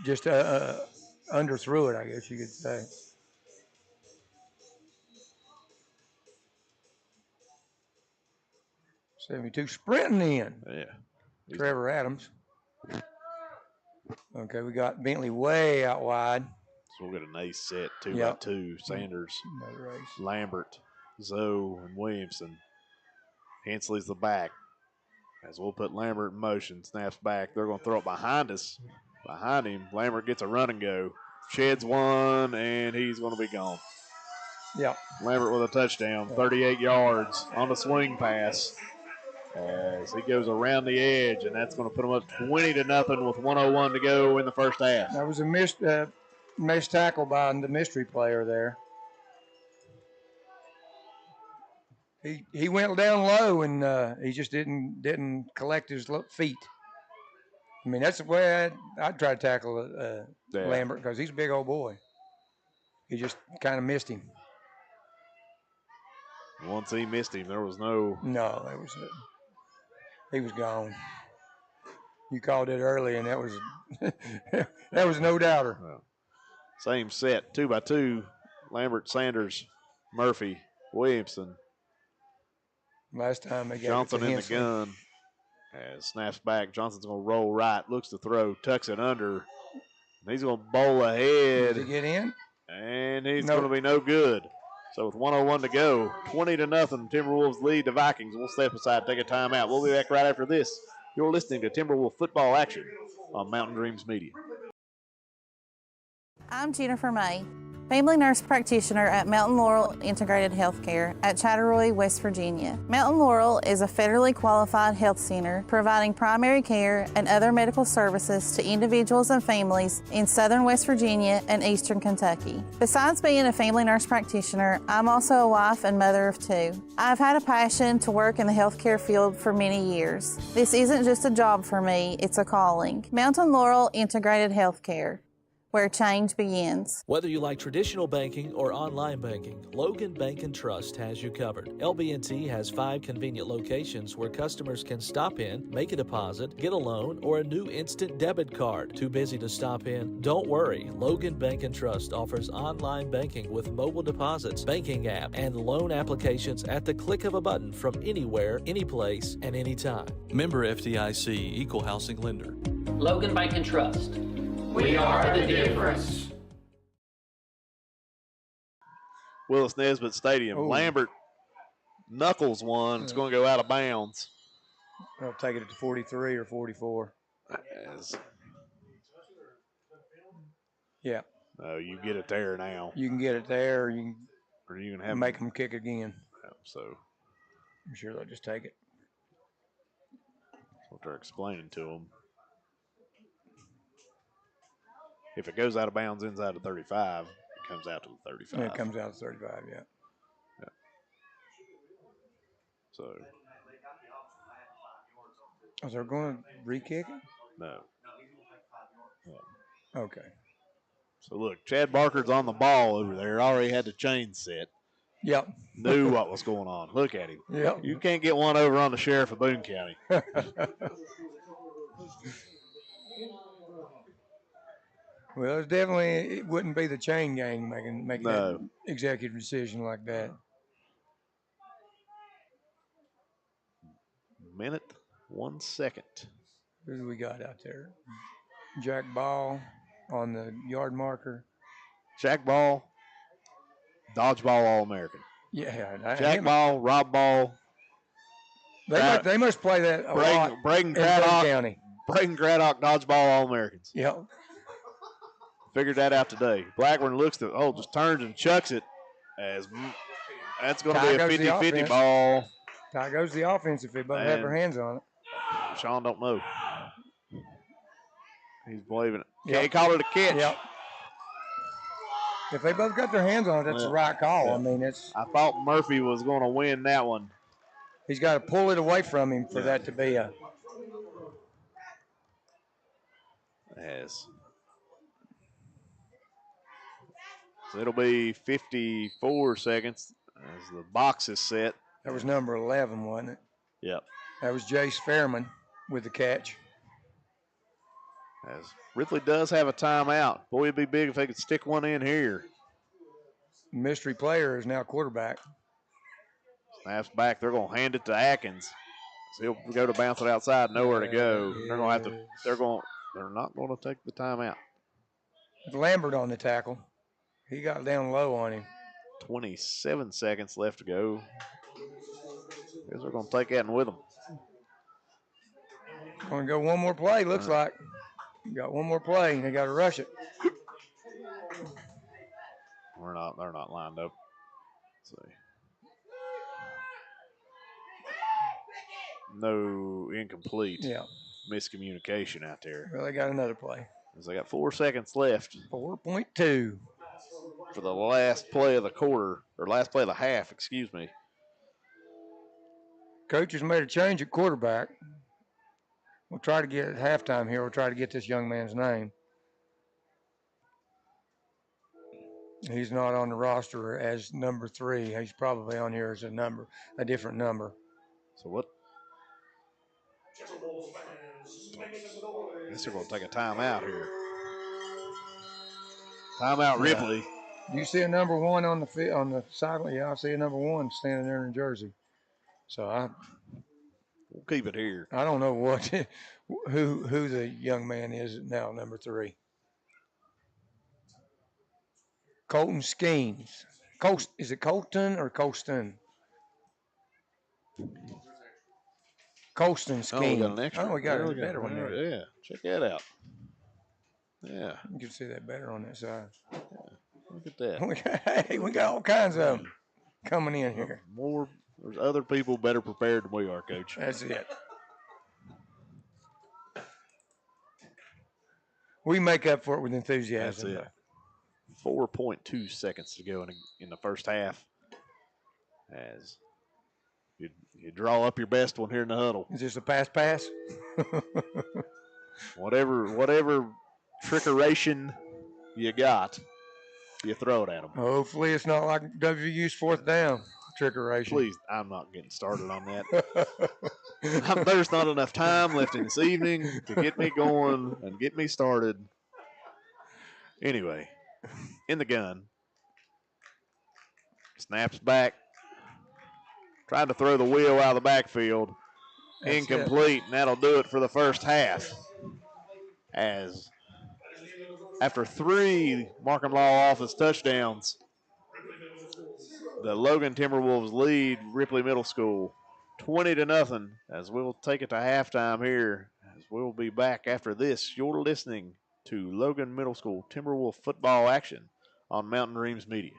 underthrew it, I guess you could say. .72 sprinting in. Yeah. Trevor Adams. Okay, we got Bentley way out wide. So we'll get a nice set, 2-by-2. Sanders, Lambert, Zoe, and Williamson. Hensley's the back. As we'll put Lambert in motion, snaps back. They're going to throw it behind us. Behind him, Lambert gets a run and go. Sheds one, and he's going to be gone. Yeah. Lambert with a touchdown, 38 yards on the swing pass. As he goes around the edge, and that's going to put him up 20-0 with 1:01 to go in the first half. That was a missed tackle by the mystery player there. He went down low, and he just didn't collect his feet. I mean, that's the way I'd try to tackle Lambert, because he's a big old boy. He just kind of missed him. Once he missed him, there was no. No, he was gone. You called it early, and that was that was no doubter. Well, same set, 2x2. Lambert, Sanders, Murphy, Williamson. Last time they got Johnson it to in the Hensley. gun. As snaps back, Johnson's going to roll right, looks to throw, tucks it under. He's going to bowl ahead. Did he get in? And he's Nope. going to be no good. So with 1:01 to go, 20-0, Timberwolves lead the Vikings. We'll step aside, take a timeout. We'll be back right after this. You're listening to Timberwolf football action on Mountain Dreams Media. I'm Jennifer May, family nurse practitioner at Mountain Laurel Integrated Healthcare at Chatteroy, West Virginia. Mountain Laurel is a federally qualified health center providing primary care and other medical services to individuals and families in southern West Virginia and eastern Kentucky. Besides being a family nurse practitioner, I'm also a wife and mother of 2. I've had a passion to work in the healthcare field for many years. This isn't just a job for me, it's a calling. Mountain Laurel Integrated Healthcare, where change begins. Whether you like traditional banking or online banking, Logan Bank and Trust has you covered. LB&T has 5 convenient locations where customers can stop in, make a deposit, get a loan, or a new instant debit card. Too busy to stop in? Don't worry. Logan Bank and Trust offers online banking with mobile deposits, banking app, and loan applications at the click of a button from anywhere, anyplace, and anytime. Member FDIC, Equal Housing Lender. Logan Bank and Trust. We are the difference. Willis Nesbitt Stadium. Ooh. Lambert knuckles one. It's going to go out of bounds. I'll take it to 43 or 44. Yeah. No, you get it there now. You can get it there, or you can can make them kick again. So I'm sure they'll just take it. That's what they're explaining to them. If it goes out of bounds inside of 35, it comes out to the 35. Yeah, it comes out to 35, yeah. So. Is they going to re-kick it? No. Okay. So look, Chad Barker's on the ball over there. Already had the chain set. Yep. Knew what was going on. Look at him. Yep. You can't get one over on the sheriff of Boone County. Well, it wouldn't be the chain gang making No. that executive decision like that. Minute, 1 second. Who do we got out there? Jack Ball on the yard marker. Jack Ball, dodgeball All-American. Yeah. Jack Ball, Rob Ball. They must play that a lot Braden in Boone Craddock. County. Braden Craddock, dodgeball All-Americans. Yep. Figured that out today. Blackburn looks to, just turns and chucks it. As that's going to be a 50-50 ball. Tie goes the offense if they both have their hands on it. Sean don't know. He's believing it. Yep. He called it a catch. Yep. If they both got their hands on it, that's the right call. Yeah. I mean, it's. I thought Murphy was going to win that one. He's got to pull it away from him for that to be a. So it'll be 54 seconds as the box is set. That was number 11, wasn't it? Yep. That was Jace Fairman with the catch. As Ripley does have a timeout. Boy, it'd be big if they could stick one in here. Mystery player is now quarterback. Snaps back. They're going to hand it to Atkins. So he'll go to bounce it outside, nowhere to go. They're going to have to. They're not going to take the timeout. Lambert on the tackle. He got down low on him. 27 seconds left to go. Guess they're going to take that in with them. Going to go one more play, looks like. Got one more play, and they got to rush it. They're not lined up. Let's see. No, incomplete. Yeah. Miscommunication out there. Well, they got another play. As they got 4 seconds left. 4.2. For the last play of the quarter, or last play of the half, excuse me. Coach has made a change at quarterback. We'll try to get at halftime here. We'll try to get this young man's name. He's not on the roster as number 3. He's probably on here as a different number. So what? I guess they're going to take a timeout here. Timeout, Ripley. You see a number 1 on the sideline? Yeah, I see a number 1 standing there in jersey. So we'll keep it here. I don't know who the young man is now, number 3. Colton Skeens. Is it Colton or Colston? Colston Skeens. Oh, we got an extra. Oh, we got a better one there. Yeah, check that out. Yeah. You can see that better on that side. Yeah. Look at that. We got all kinds of them coming in here. There's other people better prepared than we are, Coach. That's it. We make up for it with enthusiasm. That's it. 4.2 seconds to go in the first half. As you draw up your best one here in the huddle. Is this a pass? Whatever trickeration you got, you throw it at them. Hopefully it's not like WVU's 4th down trickeration. Please, I'm not getting started on that. There's not enough time left in this evening to get me going and get me started. Anyway, in the gun. Snaps back. Trying to throw the wheel out of the backfield. That's incomplete, and that'll do it for the first half. As after 3 Markham Law Office touchdowns, the Logan Timberwolves lead Ripley Middle School 20-0, as we'll take it to halftime here. As we'll be back after this. You're listening to Logan Middle School Timberwolf football action on Mountain Dreams Media.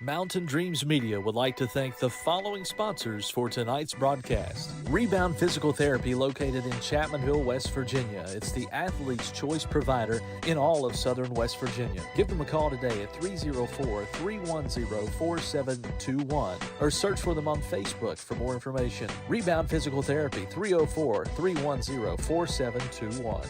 Mountain Dreams Media would like to thank the following sponsors for tonight's broadcast. Rebound Physical Therapy, located in Chapmanville, West Virginia. It's the athlete's choice provider in all of southern West Virginia. Give them a call today at 304-310-4721 or search for them on Facebook for more information. Rebound Physical Therapy, 304-310-4721.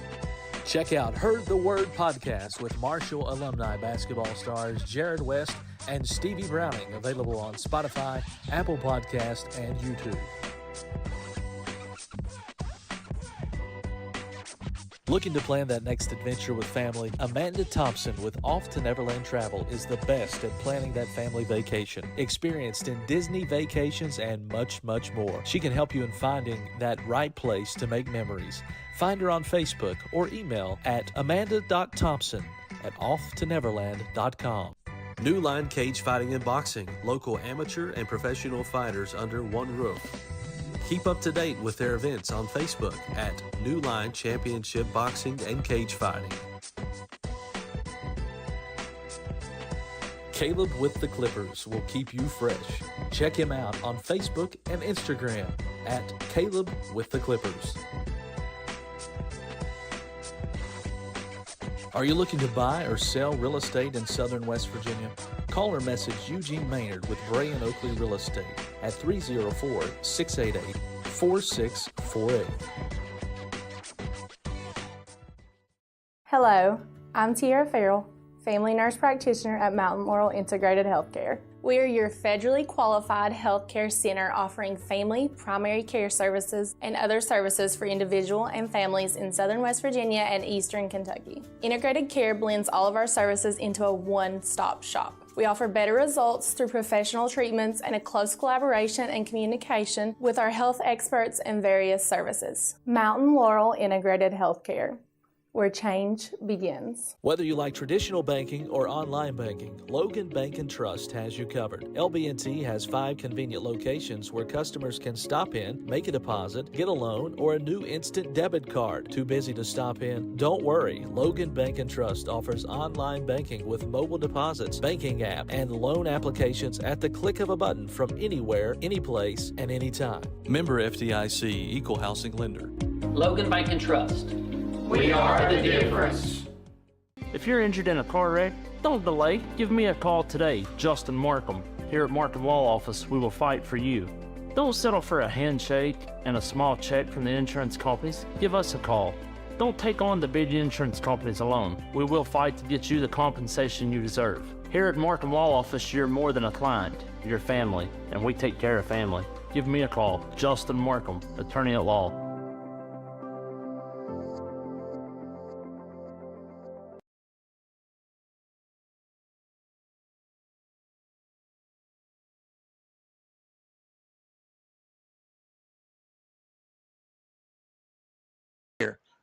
Check out Heard the Word podcast with Marshall alumni basketball stars Jared West and Stevie Browning, available on Spotify, Apple Podcast, and YouTube. Looking to plan that next adventure with family? Amanda Thompson with Off to Neverland Travel is the best at planning that family vacation. Experienced in Disney vacations and much, much more. She can help you in finding that right place to make memories. Find her on Facebook or email at amanda.thompson@offtoneverland.com. New Line Cage Fighting and Boxing. Local amateur and professional fighters under one roof. Keep up to date with their events on Facebook at New Line Championship Boxing and Cage Fighting. Caleb with the Clippers will keep you fresh. Check him out on Facebook and Instagram at Caleb with the Clippers. Are you looking to buy or sell real estate in southern West Virginia? Call or message Eugene Maynard with Bray & Oakley Real Estate at 304-688-4648. Hello, I'm Tiara Farrell, family nurse practitioner at Mountain Laurel Integrated Healthcare. We are your federally qualified healthcare center offering family, primary care services, and other services for individual and families in southern West Virginia and eastern Kentucky. Integrated Care blends all of our services into a one-stop shop. We offer better results through professional treatments and a close collaboration and communication with our health experts and various services. Mountain Laurel Integrated Healthcare, where change begins. Whether you like traditional banking or online banking, Logan Bank & Trust has you covered. LB&T has 5 convenient locations where customers can stop in, make a deposit, get a loan, or a new instant debit card. Too busy to stop in? Don't worry. Logan Bank & Trust offers online banking with mobile deposits, banking app, and loan applications at the click of a button from anywhere, anyplace, and anytime. Member FDIC, Equal Housing Lender. Logan Bank & Trust. We are the difference. If you're injured in a car wreck, don't delay. Give me a call today, Justin Markham. Here at Markham Law Office, we will fight for you. Don't settle for a handshake and a small check from the insurance companies. Give us a call. Don't take on the big insurance companies alone. We will fight to get you the compensation you deserve. Here at Markham Law Office, you're more than a client. You're family, and we take care of family. Give me a call, Justin Markham, attorney at law.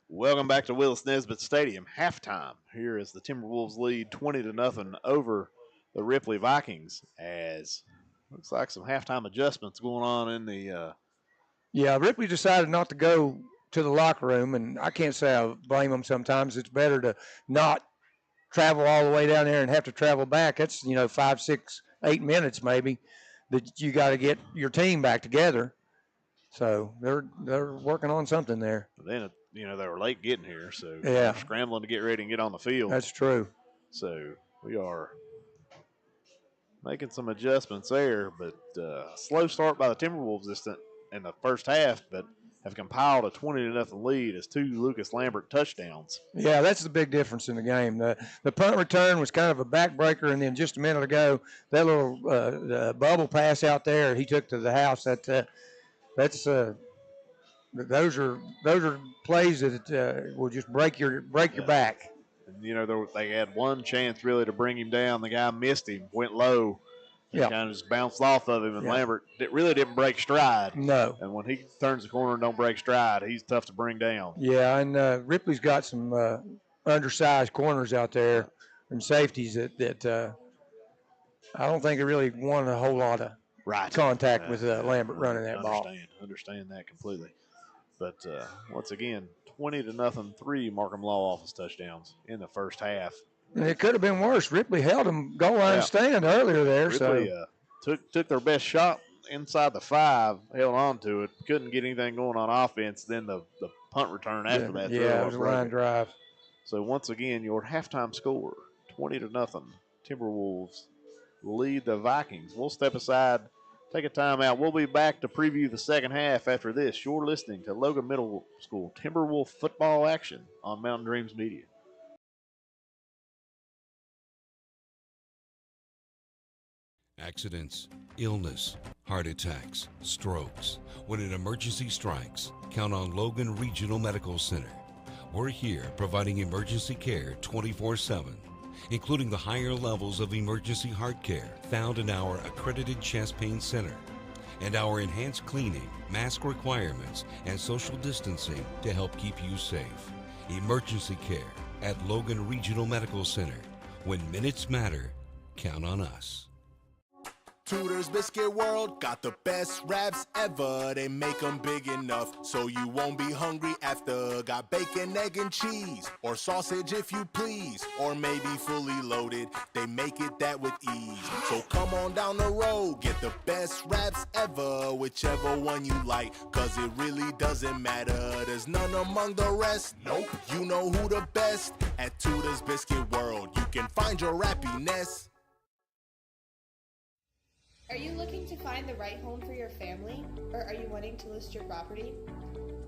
Welcome back to Willis Nesbitt Stadium. Halftime. Here is the Timberwolves lead 20-0 over the Ripley Vikings, as looks like some halftime adjustments going on in the Yeah, Ripley decided not to go to the locker room, and I can't say I blame them sometimes. It's better to not travel all the way down there and have to travel back. That's, 5, 6, 8 minutes maybe that you got to get your team back together. So they're working on something there. Then, they were late getting here, so yeah, they're scrambling to get ready and get on the field. That's true. So we are making some adjustments there, but slow start by the Timberwolves in the first half, but have compiled a 20-0 lead as 2 Lucas Lambert touchdowns. Yeah, that's the big difference in the game. The punt return was kind of a backbreaker, and then just a minute ago, that little bubble pass out there he took to the house. Those are plays that will just break your back. And, they had one chance really to bring him down. The guy missed him, went low, and kind of just bounced off of him. And Lambert really didn't break stride. No. And when he turns the corner and don't break stride, he's tough to bring down. Yeah, and Ripley's got some undersized corners out there and safeties that I don't think they really won a whole lot of contact with Lambert running that ball. Understand that completely. But once again, 20-0, 3 Markham Law Office touchdowns in the first half. And it could have been worse. Ripley held them goal line stand earlier there. Ripley took their best shot inside the 5, held on to it, couldn't get anything going on offense. Then the punt return after that. Yeah, it was a line drive. So once again, your halftime score, 20-0. Timberwolves lead the Vikings. We'll step aside, take a timeout. We'll be back to preview the second half after this. You're listening to Logan Middle School Timberwolf football action on Mountain Dreams Media. Accidents, illness, heart attacks, strokes. When an emergency strikes, count on Logan Regional Medical Center. We're here providing emergency care 24/7, including the higher levels of emergency heart care found in our accredited chest pain center, and our enhanced cleaning, mask requirements, and social distancing to help keep you safe. Emergency care at Logan Regional Medical Center. When minutes matter, count on us. Tudor's Biscuit World got the best wraps ever. They make them big enough so you won't be hungry after. Got bacon, egg, and cheese, or sausage if you please, or maybe fully loaded. They make it that with ease. So come on down the road, get the best wraps ever, whichever one you like, cause it really doesn't matter. There's none among the rest. Nope. You know who the best at Tudor's Biscuit World. You can find your happiness. Are you looking to find the right home for your family, or are you wanting to list your property?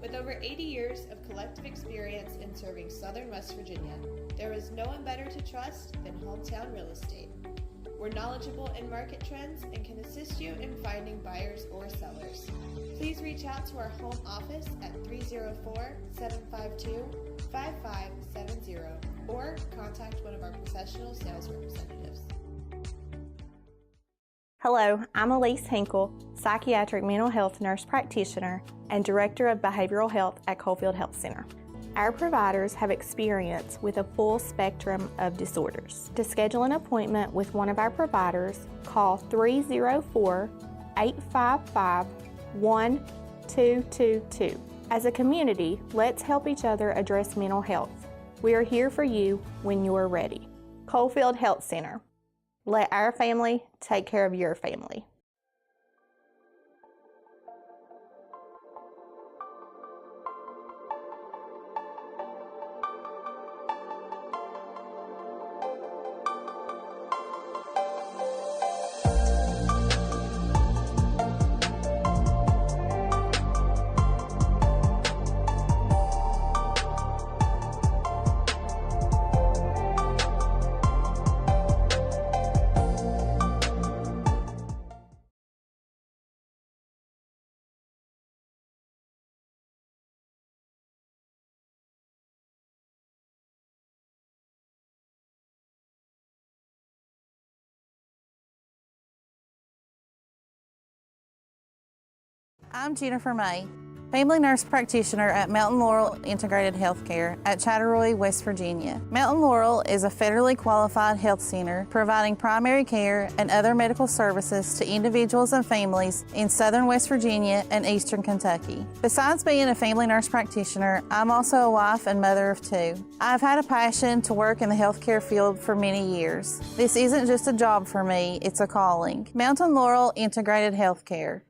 With over 80 years of collective experience in serving Southern West Virginia, there is no one better to trust than Hometown Real Estate. We're knowledgeable in market trends and can assist you in finding buyers or sellers. Please reach out to our home office at 304-752-5570 or contact one of our professional sales representatives. Hello, I'm Elise Hinkle, psychiatric mental health nurse practitioner and director of behavioral health at Coalfield Health Center. Our providers have experience with a full spectrum of disorders. To schedule an appointment with one of our providers, call 304-855-1222. As a community, let's help each other address mental health. We are here for you when you're ready. Coalfield Health Center. Let our family take care of your family. I'm Jennifer May, family nurse practitioner at Mountain Laurel Integrated Healthcare at Chattaroy, West Virginia. Mountain Laurel is a federally qualified health center providing primary care and other medical services to individuals and families in southern West Virginia and eastern Kentucky. Besides being a family nurse practitioner, I'm also a wife and mother of 2. I've had a passion to work in the healthcare field for many years. This isn't just a job for me, it's a calling. Mountain Laurel Integrated Healthcare,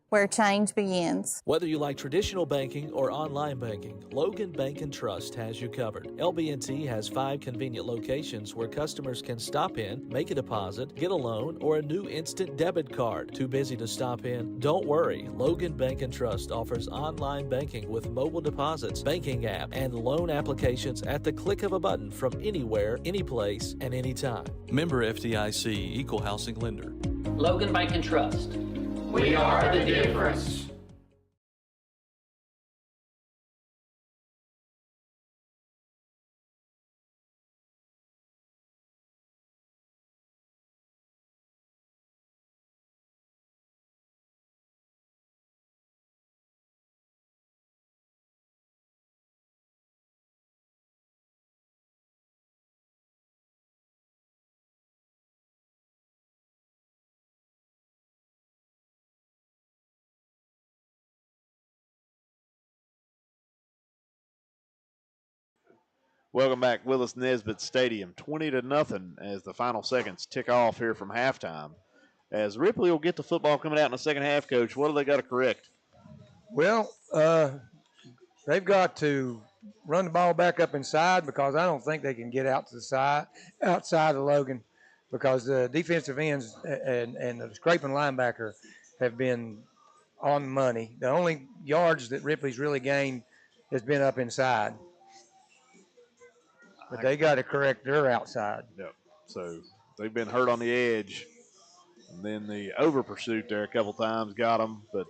where change begins. Whether you like traditional banking or online banking, Logan Bank and Trust has you covered. LB&T has 5 convenient locations where customers can stop in, make a deposit, get a loan, or a new instant debit card. Too busy to stop in? Don't worry. Logan Bank and Trust offers online banking with mobile deposits, banking app, and loan applications at the click of a button from anywhere, anyplace, and anytime. Member FDIC, Equal Housing Lender. Logan Bank and Trust. We are the difference. Welcome back, Willis Nesbitt Stadium. 20-0 as the final seconds tick off here from halftime. As Ripley will get the football coming out in the second half, Coach, what do they got to correct? Well, they've got to run the ball back up inside because I don't think they can get out to the side, outside of Logan, because the defensive ends and the scraping linebacker have been on the money. The only yards that Ripley's really gained has been up inside. But they got to correct their outside. Yep. So they've been hurt on the edge. And then the over pursuit there a couple times got them. But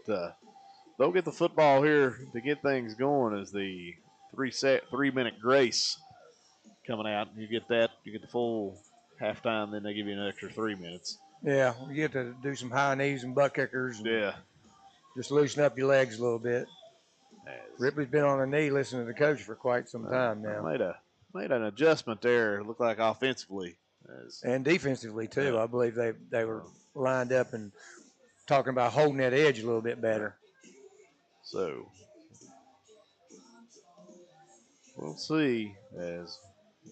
they'll get the football here to get things going as the 3-minute grace coming out. You get that, you get the full halftime, then they give you an extra 3 minutes. Yeah, you get to do some high knees and butt kickers. And yeah. Just loosen up your legs a little bit. Ripley's been on a knee listening to the coach for quite some time now. Made an adjustment there, looked like offensively. And defensively, too. I believe they were lined up and talking about holding that edge a little bit better. So we'll see. As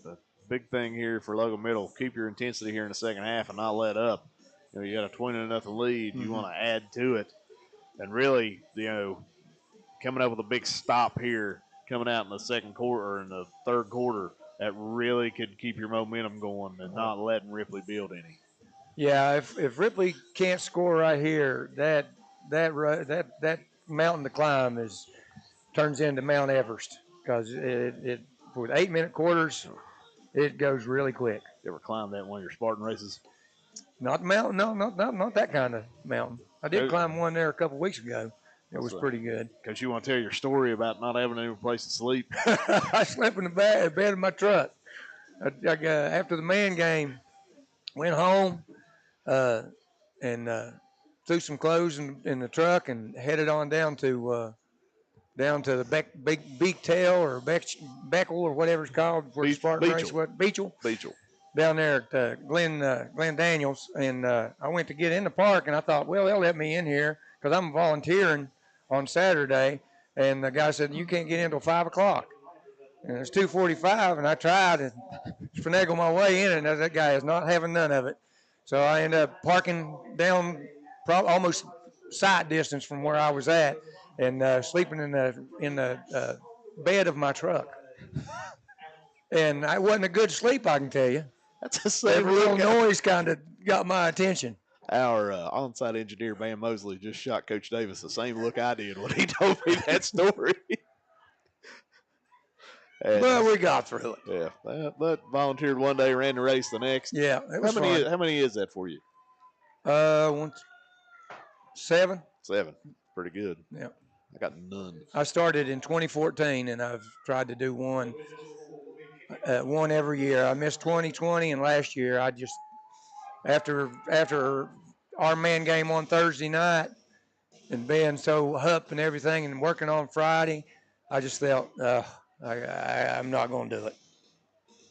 the big thing here for Logan Middle, keep your intensity here in the second half and not let up. You know, you got a 20-0 lead. You want to add to it. And really, you know, coming up with a big stop here, coming out in the second quarter or in the third quarter, that really could keep your momentum going and not letting Ripley build any. Yeah, if Ripley can't score right here, that mountain to climb turns into Mount Everest because it with 8-minute quarters, it goes really quick. You ever climbed that in one of your Spartan races? Not the mountain, no, not that kind of mountain. I did climb one there a couple weeks ago. It was pretty good. Because you want to tell your story about not having any place to sleep. I slept in the bed of my truck. After the man game, went home and threw some clothes in the truck and headed on down to the Beak Tail or Beckel or whatever it's called where the Spartan race was. Beechel. Down there at Glen Daniels. And I went to get in the park and I thought, well, they'll let me in here because I'm volunteering on Saturday, and the guy said, you can't get in until 5 o'clock. And it's 2:45, and I tried to finagle my way in, and that guy is not having none of it. So I ended up parking down almost sight distance from where I was at and sleeping in the bed of my truck. And it wasn't a good sleep, I can tell you. That's the same Every little noise kind of got my attention. Our on-site engineer, Van Mosley, just shot Coach Davis the same look I did when he told me that story. But we got through it. Yeah, but volunteered one day, ran the race the next. Yeah, it was fun. How many is that for you? 7. 7, pretty good. Yeah, I got none. I started in 2014, and I've tried to do one every year. I missed 2020, and last year I just after our man game on Thursday night, and being so up and everything and working on Friday, I just felt I'm not going to do it.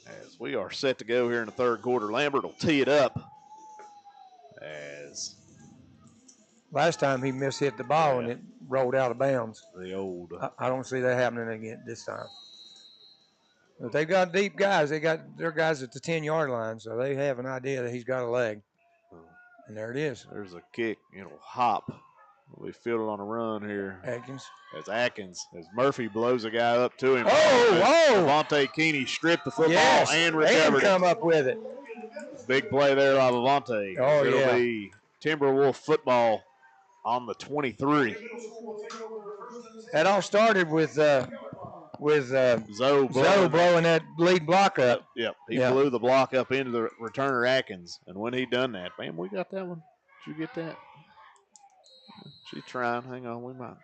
As we are set to go here in the third quarter, Lambert will tee it up. As last time he mishit the ball and it rolled out of bounds. The old. I don't see that happening again this time. But they've got deep guys. They got their guys at the 10-yard line, so they have an idea that he's got a leg. And there it is. There's a kick. It'll hop. We fielded on a run here. Atkins. As Murphy blows a guy up to him. Oh! Devontae Keeney stripped the football Yes, and recovered come it. up with it. Big play there by Devontae. Oh, It'll be Timberwolf football on the 23. That all started with Zoe blowing that lead block up. Yep. He blew the block up into the returner Atkins. And when he done that, man, we got that one. Did you get that? She's trying. Hang on. We might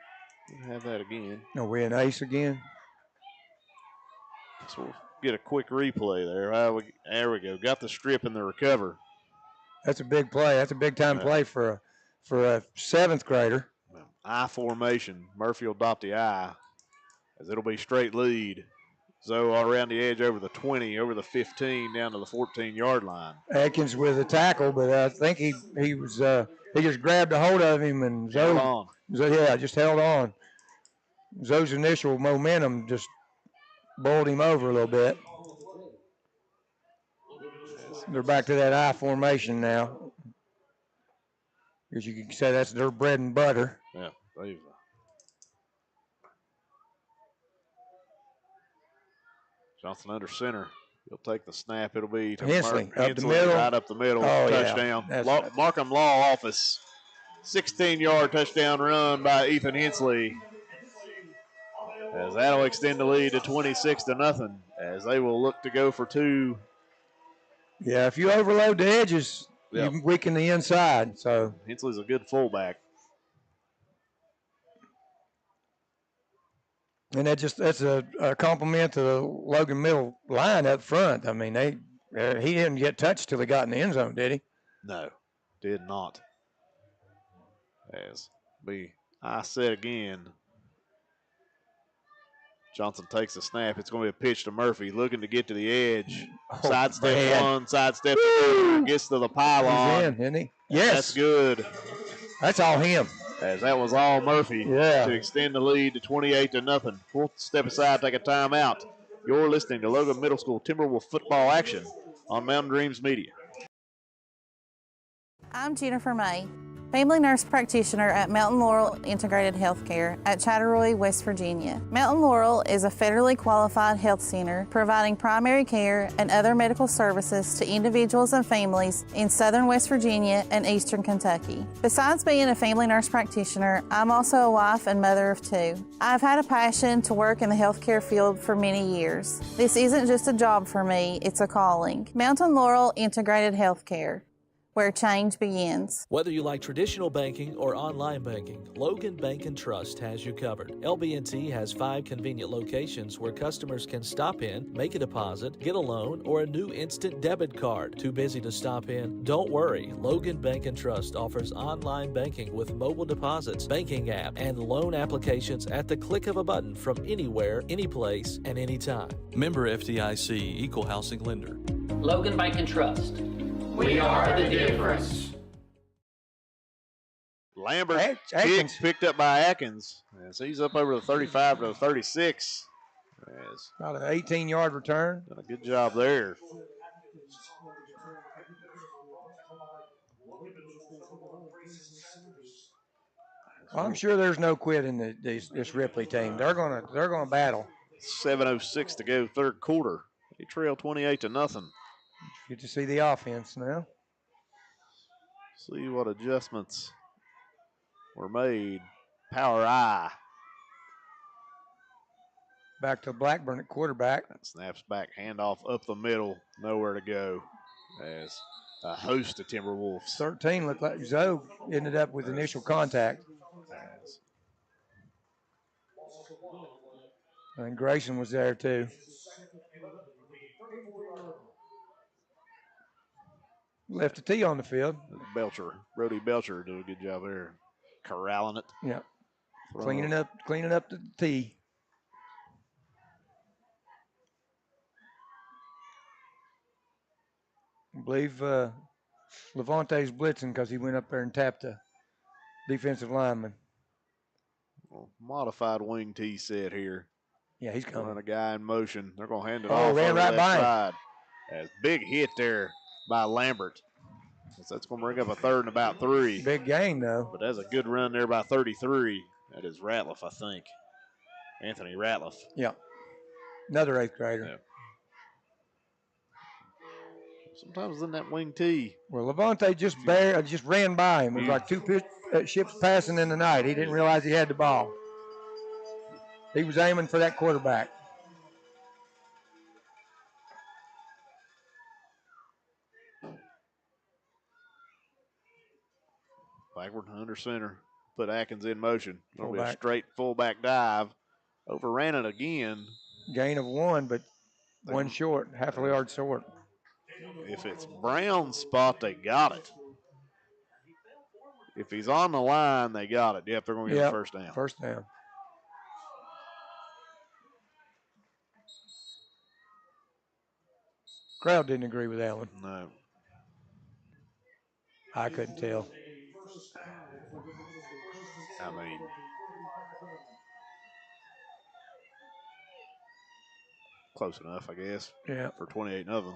have that again. No, we're an ace again. So we'll get a quick replay there. There we go. Got the strip and the recover. That's a big play. That's a big time play for a seventh grader. I formation. Murphy will adopt the I as it'll be straight lead. Zoe all around the edge over the 20, over the 15, down to the 14-yard line. Atkins with a tackle, but I think he was he just grabbed a hold of him and Zoe just held on. Zoe's initial momentum just bowled him over a little bit. They're back to that I formation now. As you can say, that's their bread and butter. Yeah, Johnson under center. He'll take the snap. It'll be to Hensley, Hensley up the middle. right up the middle. Oh, touchdown. Yeah. Markham Law Office. 16-yard touchdown run by Ethan Hensley. As that'll extend the lead to 26-0. As they will look to go for two. Yeah, if you overload the edges, you weaken the inside. So Hensley's a good fullback. And that's a compliment to the Logan middle line up front. I mean, he didn't get touched till he got in the end zone, did he? No, did not. As I said again, Johnson takes the snap. It's going to be a pitch to Murphy, looking to get to the edge. Sidestep one, sidestep two, gets to the pylon. He's in, isn't he? Yes. That's good. That's all him. As that was all Murphy to extend the lead to 28-0. We'll step aside, take a timeout. You're listening to Logan Middle School Timberwolf football action on Mountain Dreams Media. I'm Jennifer May, family nurse practitioner at Mountain Laurel Integrated Healthcare at Chatteroy, West Virginia. Mountain Laurel is a federally qualified health center providing primary care and other medical services to individuals and families in southern West Virginia and eastern Kentucky. Besides being a family nurse practitioner, I'm also a wife and mother of two. I've had a passion to work in the healthcare field for many years. This isn't just a job for me, it's a calling. Mountain Laurel Integrated Healthcare, where change begins. Whether you like traditional banking or online banking, Logan Bank and Trust has you covered. LB&T has 5 convenient locations where customers can stop in, make a deposit, get a loan, or a new instant debit card. Too busy to stop in? Don't worry. Logan Bank and Trust offers online banking with mobile deposits, banking app, and loan applications at the click of a button from anywhere, anyplace, and anytime. Member FDIC, Equal Housing Lender. Logan Bank and Trust. We are the difference. Lambert picked up by Atkins. As he's up over the 35 to the 36. About an 18-yard return. Done a good job there. Well, I'm sure there's no quit in this Ripley team. They're gonna battle. 7:06 to go, third quarter. They trail 28-0. Get to see the offense now. See what adjustments were made. Power I. Back to Blackburn at quarterback. That snaps back, handoff up the middle, nowhere to go. As a host of Timberwolves. 13 looked like Zoe ended up with initial contact. And Grayson was there too. Left a T on the field. Brody Belcher doing a good job there. corralling it. Yeah. Cleaning up the tee. I believe Levante's blitzing because he went up there and tapped the defensive lineman. Well, modified wing tee set here. Yeah, he's coming. Running a guy in motion. They're going to hand it Oh, off ran over right that by him. side. As big hit there by Lambert. So that's going to bring up a 3rd and about 3. Big gain, though. But that's a good run there by 33. That is Ratliff, I think. Anthony Ratliff. Yeah. Another 8th grader. Yeah. Sometimes in that wing tee. Well, Levante just ran by him. It was like 2 ships passing in the night. He didn't realize he had the ball. He was aiming for that quarterback. Backward under center. Put Atkins in motion. It'll be a Fullback. straight fullback dive. Overran it again. Gain of 1, but 1 short, half a yard short. If it's Brown's spot, they got it. If he's on the line, they got it. Yep, they're going to get a first down. First down. Crowd didn't agree with that one. No. I couldn't tell. I mean, close enough, I guess. Yeah. For 28 of them.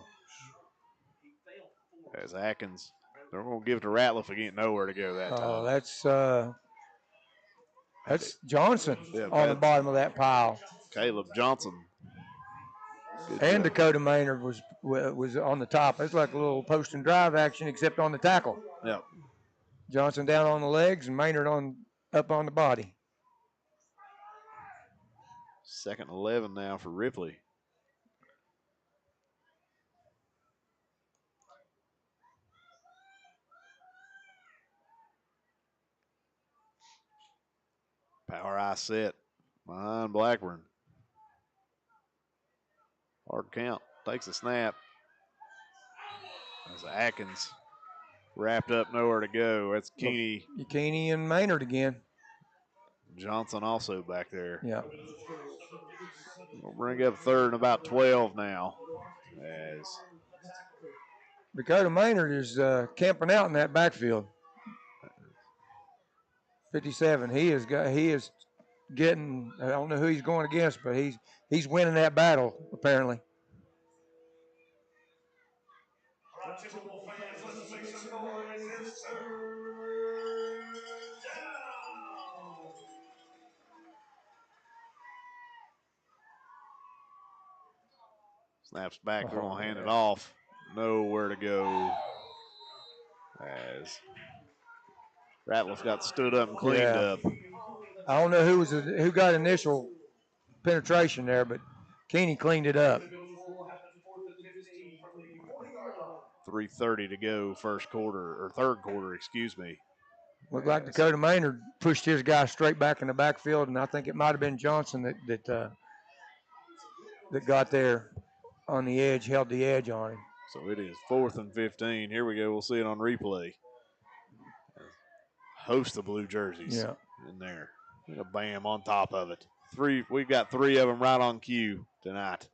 As Atkins, they're going to give it to Ratliff again. Nowhere to go that time. Oh, that's Johnson on the bottom of that pile. Caleb Johnson. And Dakota Maynard was on the top. It's like a little post and drive action, except on the tackle. Yep. Johnson down on the legs and Maynard up on the body. 2nd and 11 now for Ripley. Power eye set behind Blackburn. Hard count. Takes a snap. As Atkins wrapped up, nowhere to go. That's Keeney. Keeney and Maynard again. Johnson also back there. Yeah. We'll bring up 3rd and about 12 now. As Dakota Maynard is camping out in that backfield. 57. He is getting. I don't know who he's going against, but he's winning that battle apparently. snaps back, they're going to hand it off. Nowhere to go. As Ratliff got stood up and cleaned up. I don't know who got initial penetration there, but Keeney cleaned it up. 3:30 to go, first quarter, or third quarter, excuse me. Looked like Dakota Maynard pushed his guy straight back in the backfield, and I think it might have been Johnson that got there on the edge, held the edge on him. So it is 4th and 15. Here we go. We'll see it on replay. Host the blue jerseys in there. A bam on top of it. We've got 3 of them right on cue tonight.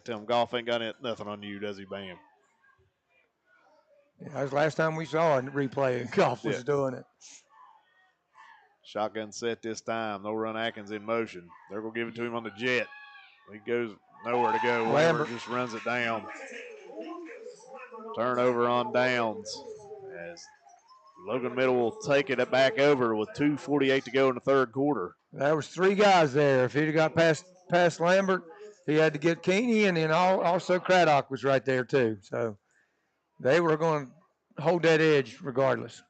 Tell them golf ain't got nothing on you, does he? Bam. Yeah, that was the last time we saw a replay. Golf was doing it. Shotgun set this time. They'll run Atkins in motion. They're going to give it to him on the jet. He goes nowhere to go. Lambert just runs it down. Turnover on downs as Logan Middle will take it back over with 2:48 to go in the third quarter. There was 3 guys there. If he'd have got past Lambert, he had to get Keeney, and then also Craddock was right there too. So they were going to hold that edge regardless.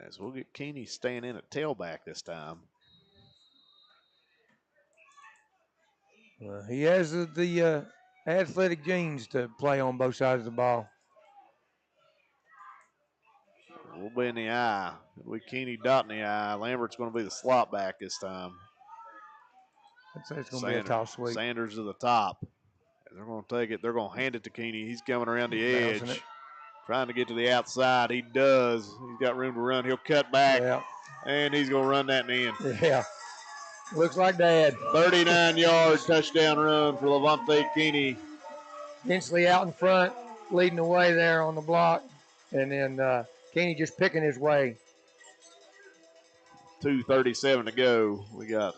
As we'll get Keeney staying in at tailback this time. He has the athletic genes to play on both sides of the ball. We'll be in the eye. With Keeney dotting the eye. Lambert's going to be the slot back this time. I'd say it's going to be a toss sweep. Sanders to the top. They're going to take it. They're going to hand it to Keeney. He's coming around the edge. Trying to get to the outside. He does. He's got room to run. He'll cut back, and he's going to run that in. Yeah. Looks like Dad. 39-yard touchdown run for Levante Keeney. Hensley out in front, leading the way there on the block, and then Keeney just picking his way. 2:37 to go. We got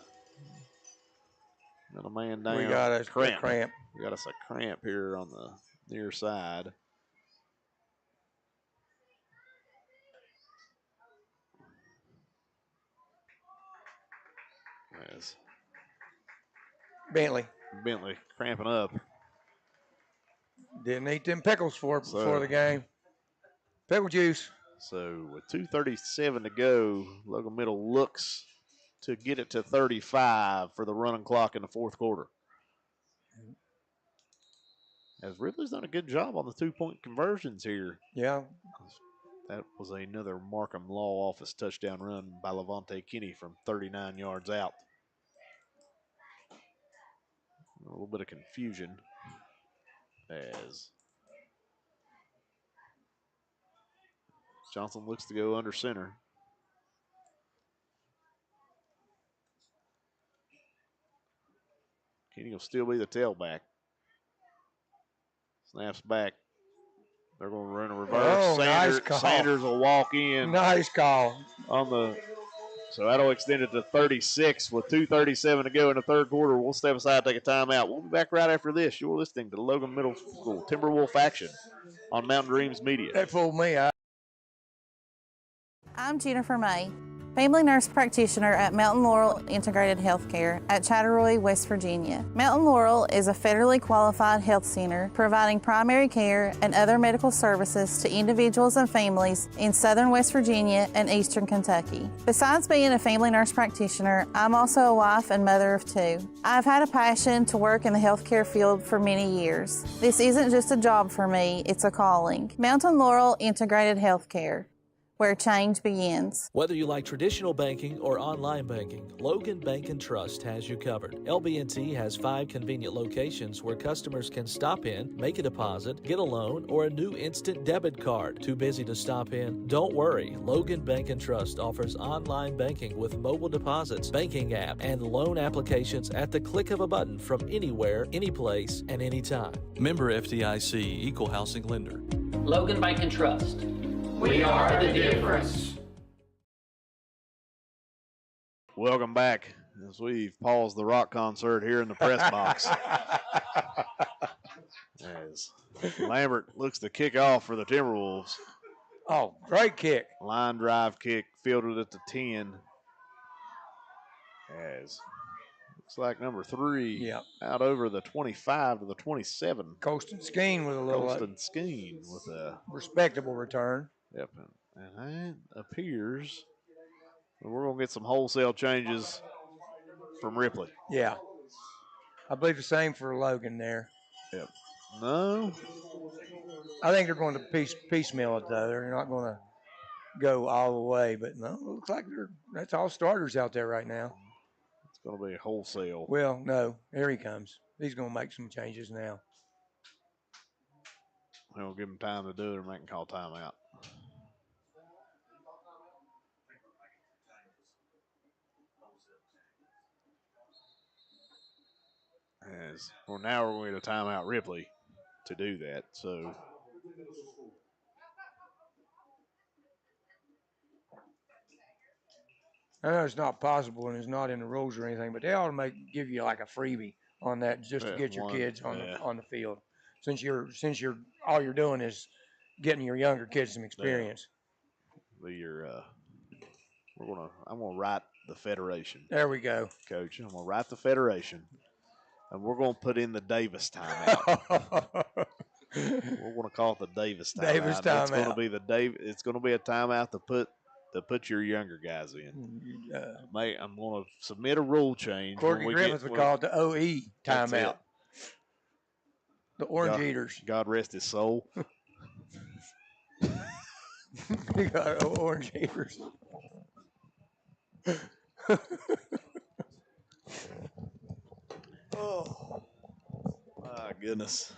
a man down. We got a cramp. We got us a cramp here on the near side. As Bentley cramping up. Didn't eat them pickles before the game. Pickle juice. So with 2:37 to go, Logan Middle looks to get it to 35 for the running clock in the fourth quarter. As Ripley's done a good job on the 2-point conversions here. Yeah. That was another Markham Law Office touchdown run by Levante Kinney from 39 yards out. A little bit of confusion as Johnson looks to go under center. Kinney will still be the tailback. Snaps back. They're going to run a reverse. Nice call. Sanders will walk in. Nice call. So that'll extend it to 36 with 2:37 to go in the third quarter. We'll step aside, take a timeout. We'll be back right after this. You're listening to the Logan Middle School Timberwolf Action on Mountain Dreams Media. That fooled me. I'm Jennifer May, family nurse practitioner at Mountain Laurel Integrated Healthcare at Chattaroy, West Virginia. Mountain Laurel is a federally qualified health center providing primary care and other medical services to individuals and families in southern West Virginia and eastern Kentucky. Besides being a family nurse practitioner, I'm also a wife and mother of 2. I've had a passion to work in the healthcare field for many years. This isn't just a job for me, it's a calling. Mountain Laurel Integrated Healthcare, where change begins. Whether you like traditional banking or online banking, Logan Bank and Trust has you covered. LB&T has 5 convenient locations where customers can stop in, make a deposit, get a loan, or a new instant debit card. Too busy to stop in? Don't worry. Logan Bank and Trust offers online banking with mobile deposits, banking app, and loan applications at the click of a button from anywhere, anyplace, and anytime. Member FDIC, Equal Housing Lender. Logan Bank and Trust. We are the difference. Welcome back as we've paused the rock concert here in the press box. As Lambert looks to kick off for the Timberwolves. Oh, great kick. Line drive kick, fielded at the 10. As looks like number 3 out over the 25 to the 27. Colston Skeen with a little Skeen with a respectable return. Yep, and that appears we're going to get some wholesale changes from Ripley. Yeah. I believe the same for Logan there. Yep. No. I think they're going to piecemeal it, though. They're not going to go all the way, but no, it looks like that's all starters out there right now. It's going to be a wholesale. Well, no, here he comes. He's going to make some changes now. We'll give him time to do it, or make him call timeout. Now we're going to timeout Ripley to do that. So I know it's not possible and it's not in the rules or anything, but they ought to give you like a freebie on that just to get your kids on the field. Since all you're doing is getting your younger kids some experience. I'm gonna write the federation. There we go, Coach. I'm gonna write the federation, and we're gonna put in the Davis timeout. We're gonna call it the Davis timeout. Davis timeout. It's gonna be It's gonna be a timeout to put your younger guys in. I'm gonna submit a rule change. Corky Griffith would call it the OE timeout. The Orange Eaters. God rest his soul. You got Orange Eaters. Oh, my goodness.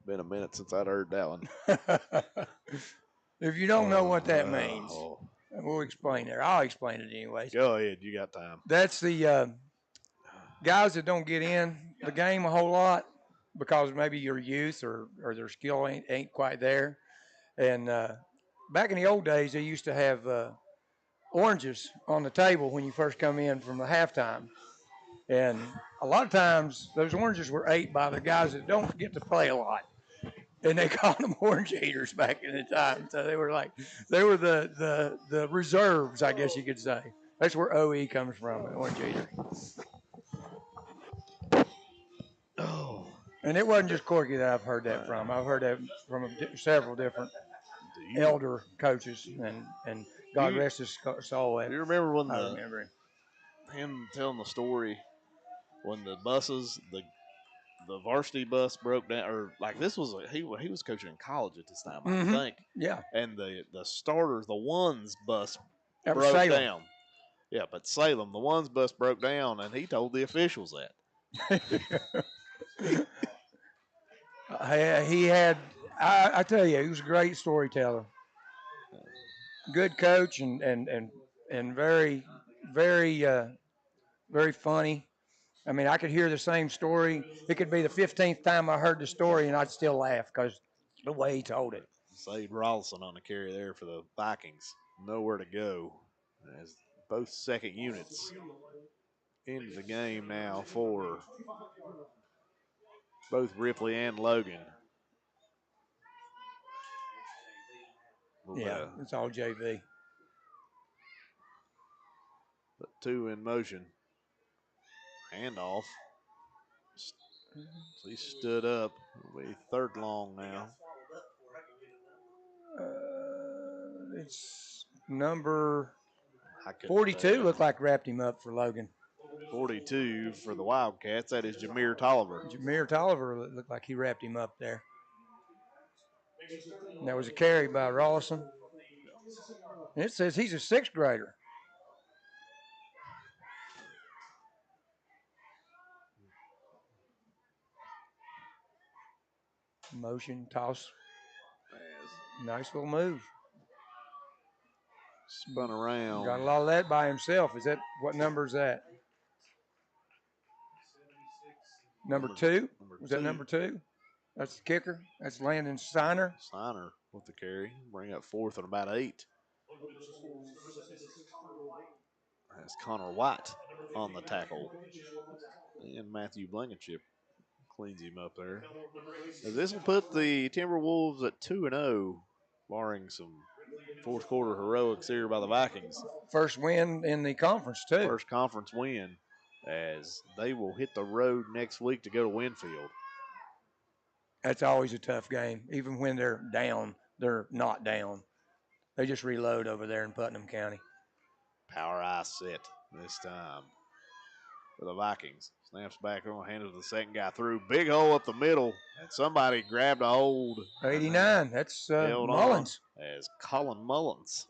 Been a minute since I'd heard that one. If you don't know what that means, we'll explain it. I'll explain it anyways. Go ahead. You got time. That's the guys that don't get in the game a whole lot because maybe your youth or their skill ain't quite there. And back in the old days, they used to have oranges on the table when you first come in from the halftime. And a lot of times, those oranges were ate by the guys that don't get to play a lot. And they called them orange eaters back in the time. So they were the reserves, I guess you could say. That's where OE comes from, an orange eater. Oh. And it wasn't just Corky that I've heard that from. I've heard that from several different elder coaches, and God rest his soul. Do you remember when I remember him telling the story when the buses, the varsity bus broke down, or like this was he was coaching in college at this time, I think. Yeah. And the starters, the ones bus That was broke Salem. down. Yeah, but Salem, the ones bus broke down, and he told the officials that. He had, I tell you, he was a great storyteller. Good coach and very, very, very funny. I mean, I could hear the same story. It could be the 15th time I heard the story, and I'd still laugh because the way he told it. Saved Rawlson on the carry there for the Vikings. Nowhere to go. As both second units into the game now for both Ripley and Logan. Yeah, it's all JV. But two in motion. Handoff. So he stood up. It'll be third long now. It's number 42 looked like wrapped him up for Logan. 42 for the Wildcats. That is Jameer Tolliver. Jameer Tolliver looked like he wrapped him up there. And that was a carry by Rawlson. And it says he's a sixth grader. Motion, toss. Nice little move. Spun around. Got a lot of that by himself. Is that, what number is that? Number two? Was that number two? That's the kicker. That's Landon Steiner. Steiner with the carry. Bring up fourth and about 8. That's Connor White on the tackle. And Matthew Blankenship cleans him up there. Now this will put the Timberwolves at 2-0, barring some fourth quarter heroics here by the Vikings. First win in the conference, too. First conference win, as they will hit the road next week to go to Winfield. That's always a tough game. Even when they're down, they're not down. They just reload over there in Putnam County. Power eye set this time for the Vikings. Snaps back on, handed to the second guy through. Big hole up the middle, and somebody grabbed a hold. 89, that's Mullins. As Colin Mullins.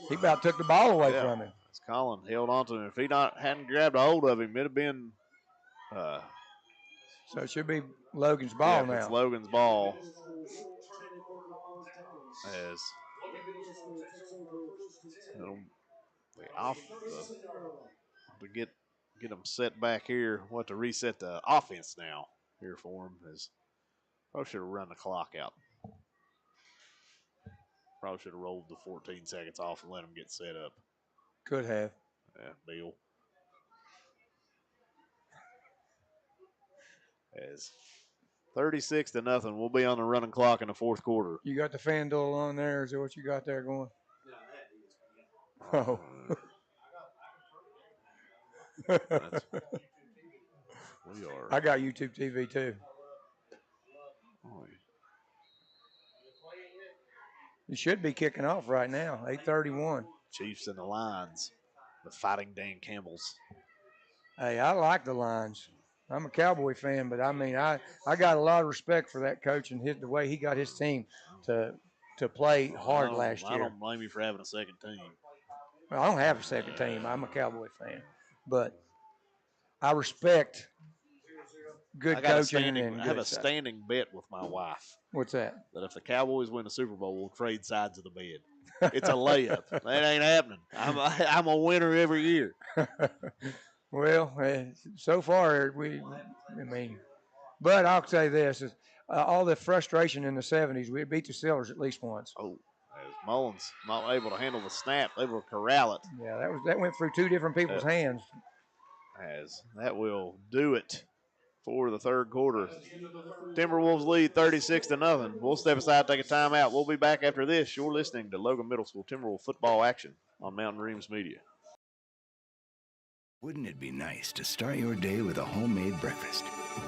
He about took the ball away from him. As Colin held on to him. If he hadn't grabbed a hold of him, it'd have been so it should be Logan's ball now. It's Logan's ball. As to get them set back here. We'll have to reset the offense now here for him. As probably should have run the clock out. Probably should have rolled the 14 seconds off and let them get set up. Could have. Yeah, Bill. As 36-0, we'll be on the running clock in the fourth quarter. You got the FanDuel on there? Is that what you got there going? Oh. We are. I got YouTube TV too. You should be kicking off right now, 8:31. Chiefs and the Lions, the Fighting Dan Campbells. Hey, I like the Lions. I'm a Cowboy fan, but I mean, I got a lot of respect for that coach and the way he got his team to play hard last year. I don't blame you for having a second team. Well, I don't have a second team. I'm a Cowboy fan, but I respect good I got coaching and I have good a stuff. standing bet with my wife. What's that? That if the Cowboys win the Super Bowl, we'll trade sides of the bed. It's a layup. That ain't happening. I'm a winner every year. Well, so far but I'll say this: all the frustration in the '70s, we beat the Steelers at least once. Oh, as Mullins not able to handle the snap, they will corral it. Yeah, that went through two different people's hands. As that will do it for the third quarter. Timberwolves lead 36-0. We'll step aside, take a timeout. We'll be back after this. You're listening to Logan Middle School Timberwolves football action on Mountain Dreams Media. Wouldn't it be nice to start your day with a homemade breakfast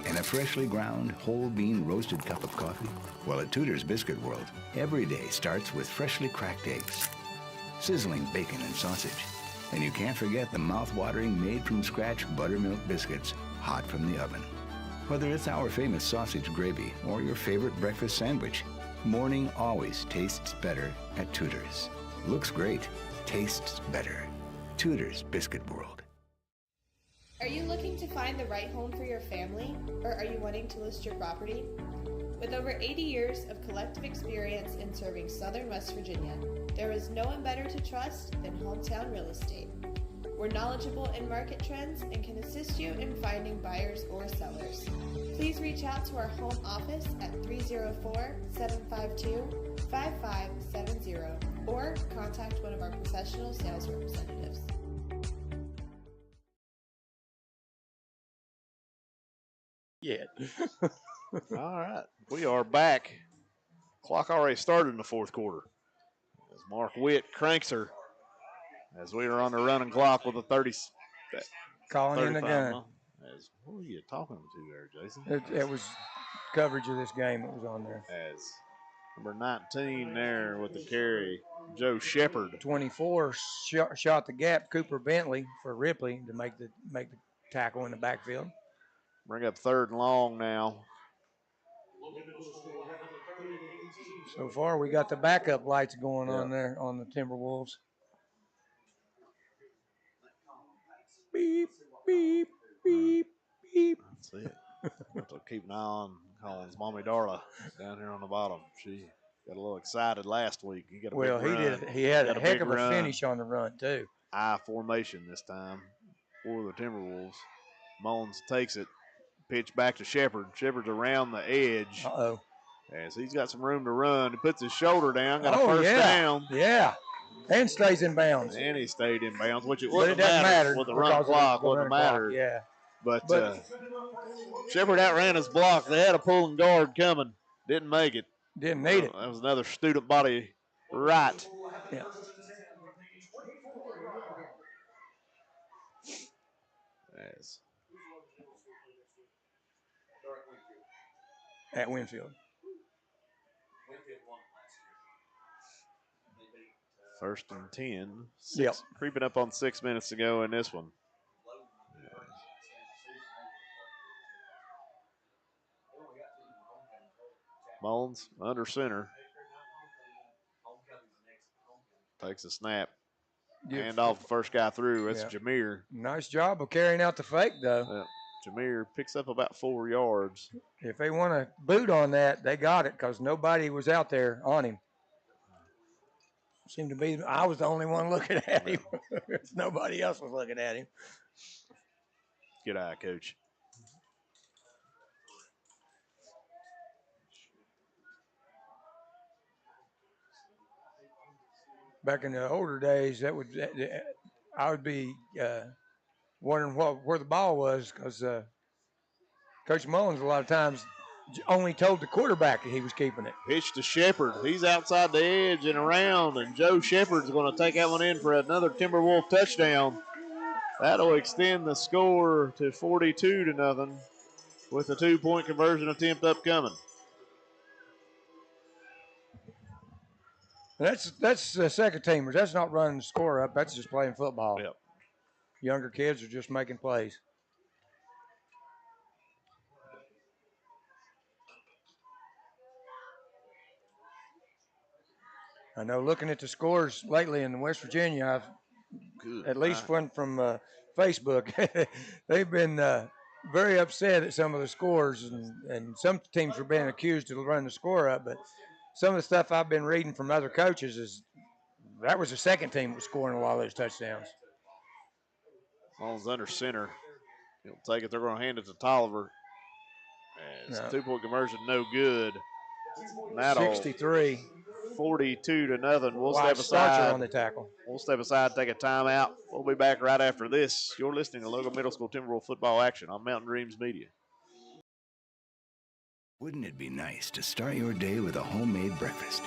and a freshly ground whole bean roasted cup of coffee? Well, at Tudor's Biscuit World, every day starts with freshly cracked eggs, sizzling bacon and sausage, and you can't forget the mouth-watering made-from-scratch buttermilk biscuits hot from the oven. Whether it's our famous sausage gravy or your favorite breakfast sandwich, morning always tastes better at Tudor's. Looks great, tastes better. Tudor's Biscuit World. Are you looking to find the right home for your family, or are you wanting to list your property? With over 80 years of collective experience in serving Southern West Virginia, there is no one better to trust than Hometown Real Estate. We're knowledgeable in market trends and can assist you in finding buyers or sellers. Please reach out to our home office at 304-752-5570 or contact one of our professional sales representatives. Yeah. All right. We are back. Clock already started in the fourth quarter. As Mark Witt cranks her as we are on the running clock with a 30. Calling in the gun. What were you talking to there, Jason? It was coverage of this game that was on there. As number 19 there with the carry, Joe Shepard. 24 shot the gap, Cooper Bentley for Ripley to make the tackle in the backfield. Bring up third and long now. So far, we got the backup lights going on there on the Timberwolves. Beep, beep, beep, beep. That's it. Have to keep an eye on Collins' mommy Darla down here on the bottom. She got a little excited last week. He got a big run. He had a heck of a finish on the run, too. I formation this time for the Timberwolves. Mullins takes it. Pitch back to Shepard. Shepard's around the edge. Uh-oh. As he's got some room to run. He puts his shoulder down. Got a first down. Yeah. And stays in bounds. And he stayed in bounds, which it doesn't matter matter with the run clock. Wouldn't matter. Yeah. But Shepard outran his block. They had a pulling guard coming. Didn't make it. Didn't need it. That was another student body right. Yeah. As at Winfield. First and 10. Yep. Creeping up on 6 minutes to go in this one. Mullins under center. Takes a snap. Hand off the first guy through. That's Jameer. Nice job of carrying out the fake, though. Jameer picks up about 4 yards. If they want to boot on that, they got it because nobody was out there on him. Seemed to be I was the only one looking at him. Nobody else was looking at him. Good eye, Coach. Back in the older days, I would be wondering where the ball was because Coach Mullins a lot of times only told the quarterback that he was keeping it. Pitch to Shepard. He's outside the edge and around, and Joe Shepard's going to take that one in for another Timberwolf touchdown. That'll extend the score to 42-0 with a 2-point conversion attempt upcoming. That's second teamers. That's not running the score up. That's just playing football. Yep. Younger kids are just making plays. I know looking at the scores lately in West Virginia, at least one from Facebook, they've been very upset at some of the scores, and some teams are being accused of running the score up. But some of the stuff I've been reading from other coaches is that was the second team that was scoring a lot of those touchdowns. Ball's under center. He'll take it. They're going to hand it to Tolliver. As No. 2-point conversion, no good. 63. 42-0. We'll Wide step Starcher aside. on the tackle. We'll step aside, take a timeout. We'll be back right after this. You're listening to Logan Middle School Timberwolves football action on Mountain Dreams Media. Wouldn't it be nice to start your day with a homemade breakfast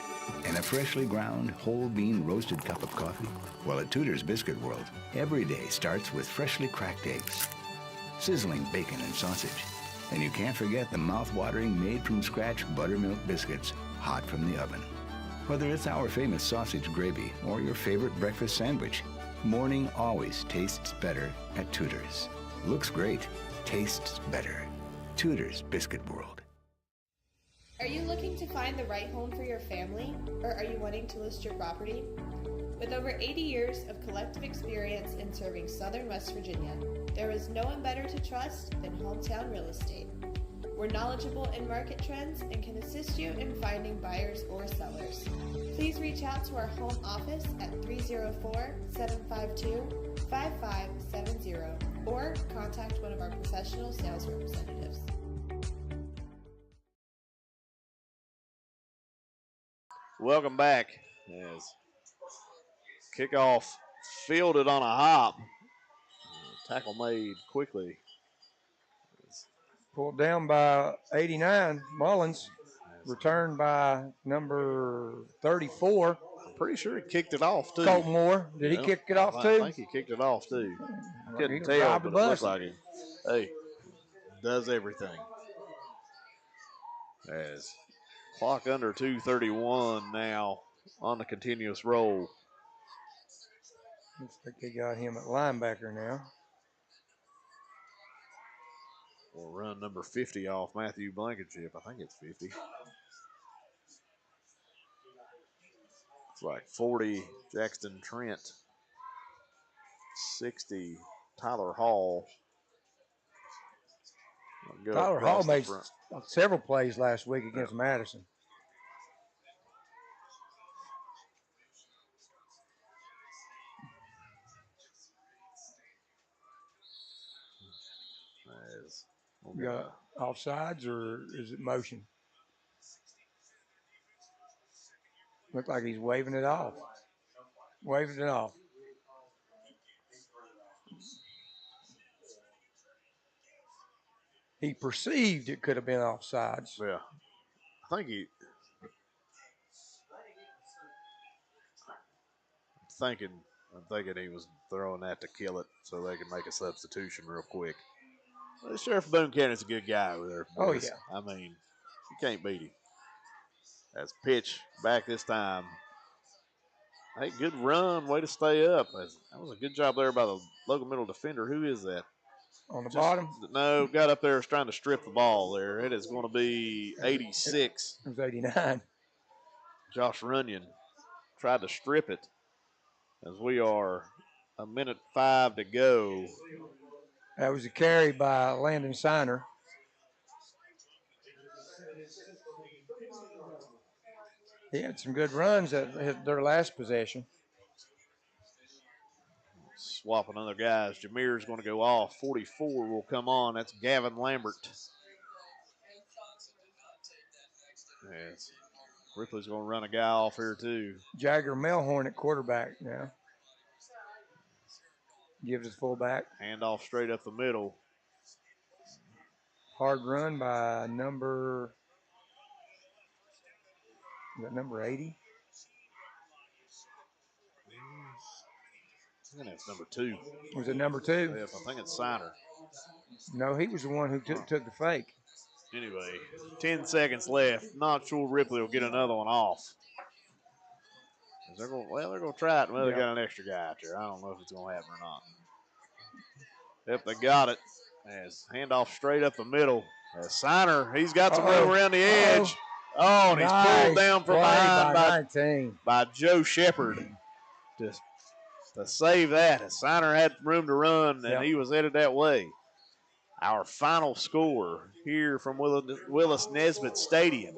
and a freshly ground whole bean roasted cup of coffee? Well, at Tudor's Biscuit World, every day starts with freshly cracked eggs, sizzling bacon and sausage, and you can't forget the mouth-watering made-from-scratch buttermilk biscuits hot from the oven. Whether it's our famous sausage gravy or your favorite breakfast sandwich, morning always tastes better at Tudor's. Looks great, tastes better. Tudor's Biscuit World. Are you looking to find the right home for your family, or are you wanting to list your property? With over 80 years of collective experience in serving Southern West Virginia, there is no one better to trust than Hometown Real Estate. We're knowledgeable in market trends and can assist you in finding buyers or sellers. Please reach out to our home office at 304-752-5570 or contact one of our professional sales representatives. Welcome back. As kickoff fielded on a hop. Tackle made quickly. Pulled down by 89, Mullins. Returned by number 34. Pretty sure he kicked it off, too. Colton Moore. Did he kick it off, too? I think he kicked it off, too. Couldn't tell, but it looks like he, hey, does everything. As clock under 2:31 now on the continuous roll. Looks like they got him at linebacker now. We'll run number 50 off Matthew Blankenship. I think it's 50. It's like 40 Jackson Trent. 60 Tyler Hall. Tyler Hall made several plays last week against Madison. You got offsides, or is it motion? Looked like he's waving it off. Waving it off. He perceived it could have been offsides. Yeah. I think he. I'm thinking he was throwing that to kill it so they can make a substitution real quick. Well, Sheriff Boone County's a good guy over there. Oh, boys. yeah. I mean, you can't beat him. That's pitch back this time. Hey, good run. Way to stay up. That was a good job there by the Logan Middle defender. Who is that? On the bottom? No, got up there, was trying to strip the ball there. It is going to be 86. It was 89. Josh Runyon tried to strip it as we are 1:05 to go. That was a carry by Landon Siner. He had some good runs at their last possession. Swapping other guys. Jameer's going to go off. 44 will come on. That's Gavin Lambert. Yes. Ripley's going to run a guy off here, too. Jagger Melhorn at quarterback now. Gives us fullback. Handoff straight up the middle. Hard run by number 80? I think that's number 2. Was it number 2? Yes, I think it's Siner. No, he was the one who took the fake. Anyway, 10 seconds left. Not sure Ripley will get another one off. They're going to try it. Well, they got an extra guy out there. I don't know if it's going to happen or not. Yep, they got it. As handoff straight up the middle. As Siner, he's got some room around the edge. Oh, and he's pulled down from behind by Joe Shepard to save that. As Siner had room to run, and he was headed that way. Our final score here from Willis Nesbitt Stadium,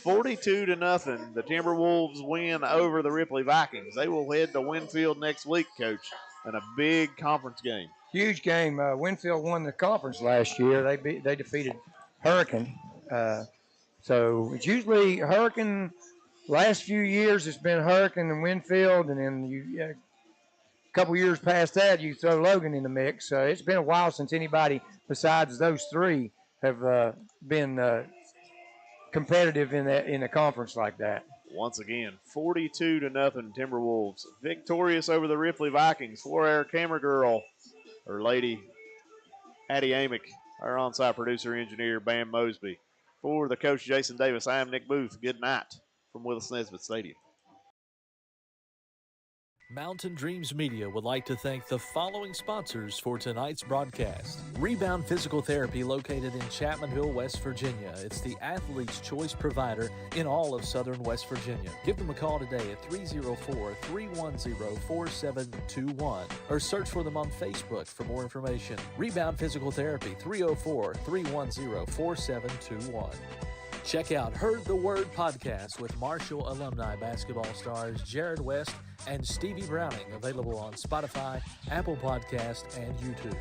42-0. The Timberwolves win over the Ripley Vikings. They will head to Winfield next week, Coach, in a big conference game. Huge game. Winfield won the conference last year. They defeated Hurricane. So it's usually Hurricane. Last few years it's been Hurricane and Winfield, and then a couple years past that you throw Logan in the mix. It's been a while since anybody besides those three have been competitive in a conference like that. Once again, 42-0 Timberwolves victorious over the Ripley Vikings. For our camera girl, or lady, Addie Amick, our on-site producer, engineer, Bam Mosby. For the coach, Jason Davis, I am Nick Booth. Good night from Willis Nesbitt Stadium. Mountain Dreams Media would like to thank the following sponsors for tonight's broadcast. Rebound Physical Therapy, located in Chapmanville, West Virginia. It's the athlete's choice provider in all of southern West Virginia. Give them a call today at 304-310-4721 or search for them on Facebook for more information. Rebound Physical Therapy, 304-310-4721. Check out Heard the Word podcast with Marshall alumni basketball stars Jared West and Stevie Browning, available on Spotify, Apple Podcast, and YouTube.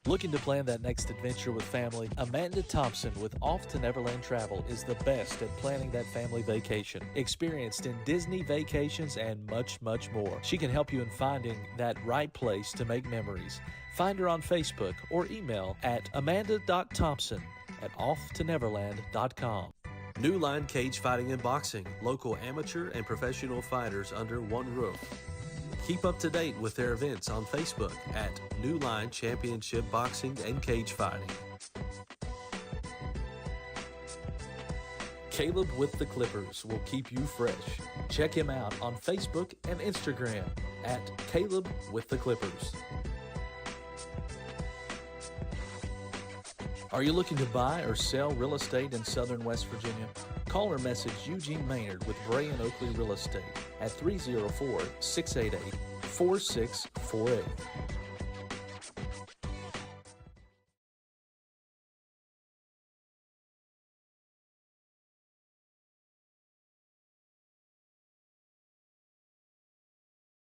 Looking to plan that next adventure with family? Amanda Thompson with Off to Neverland Travel is the best at planning that family vacation. Experienced in Disney vacations and much, much more. She can help you in finding that right place to make memories. Find her on Facebook or email at amanda.thompson@offtoneverland.com. New Line Cage Fighting and Boxing, local amateur and professional fighters under one roof. Keep up to date with their events on Facebook at New Line Championship Boxing and Cage Fighting. Caleb with the Clippers will keep you fresh. Check him out on Facebook and Instagram at Caleb with the Clippers. Are you looking to buy or sell real estate in southern West Virginia? Call or message Eugene Maynard with Bray & Oakley Real Estate at 304-688-4648.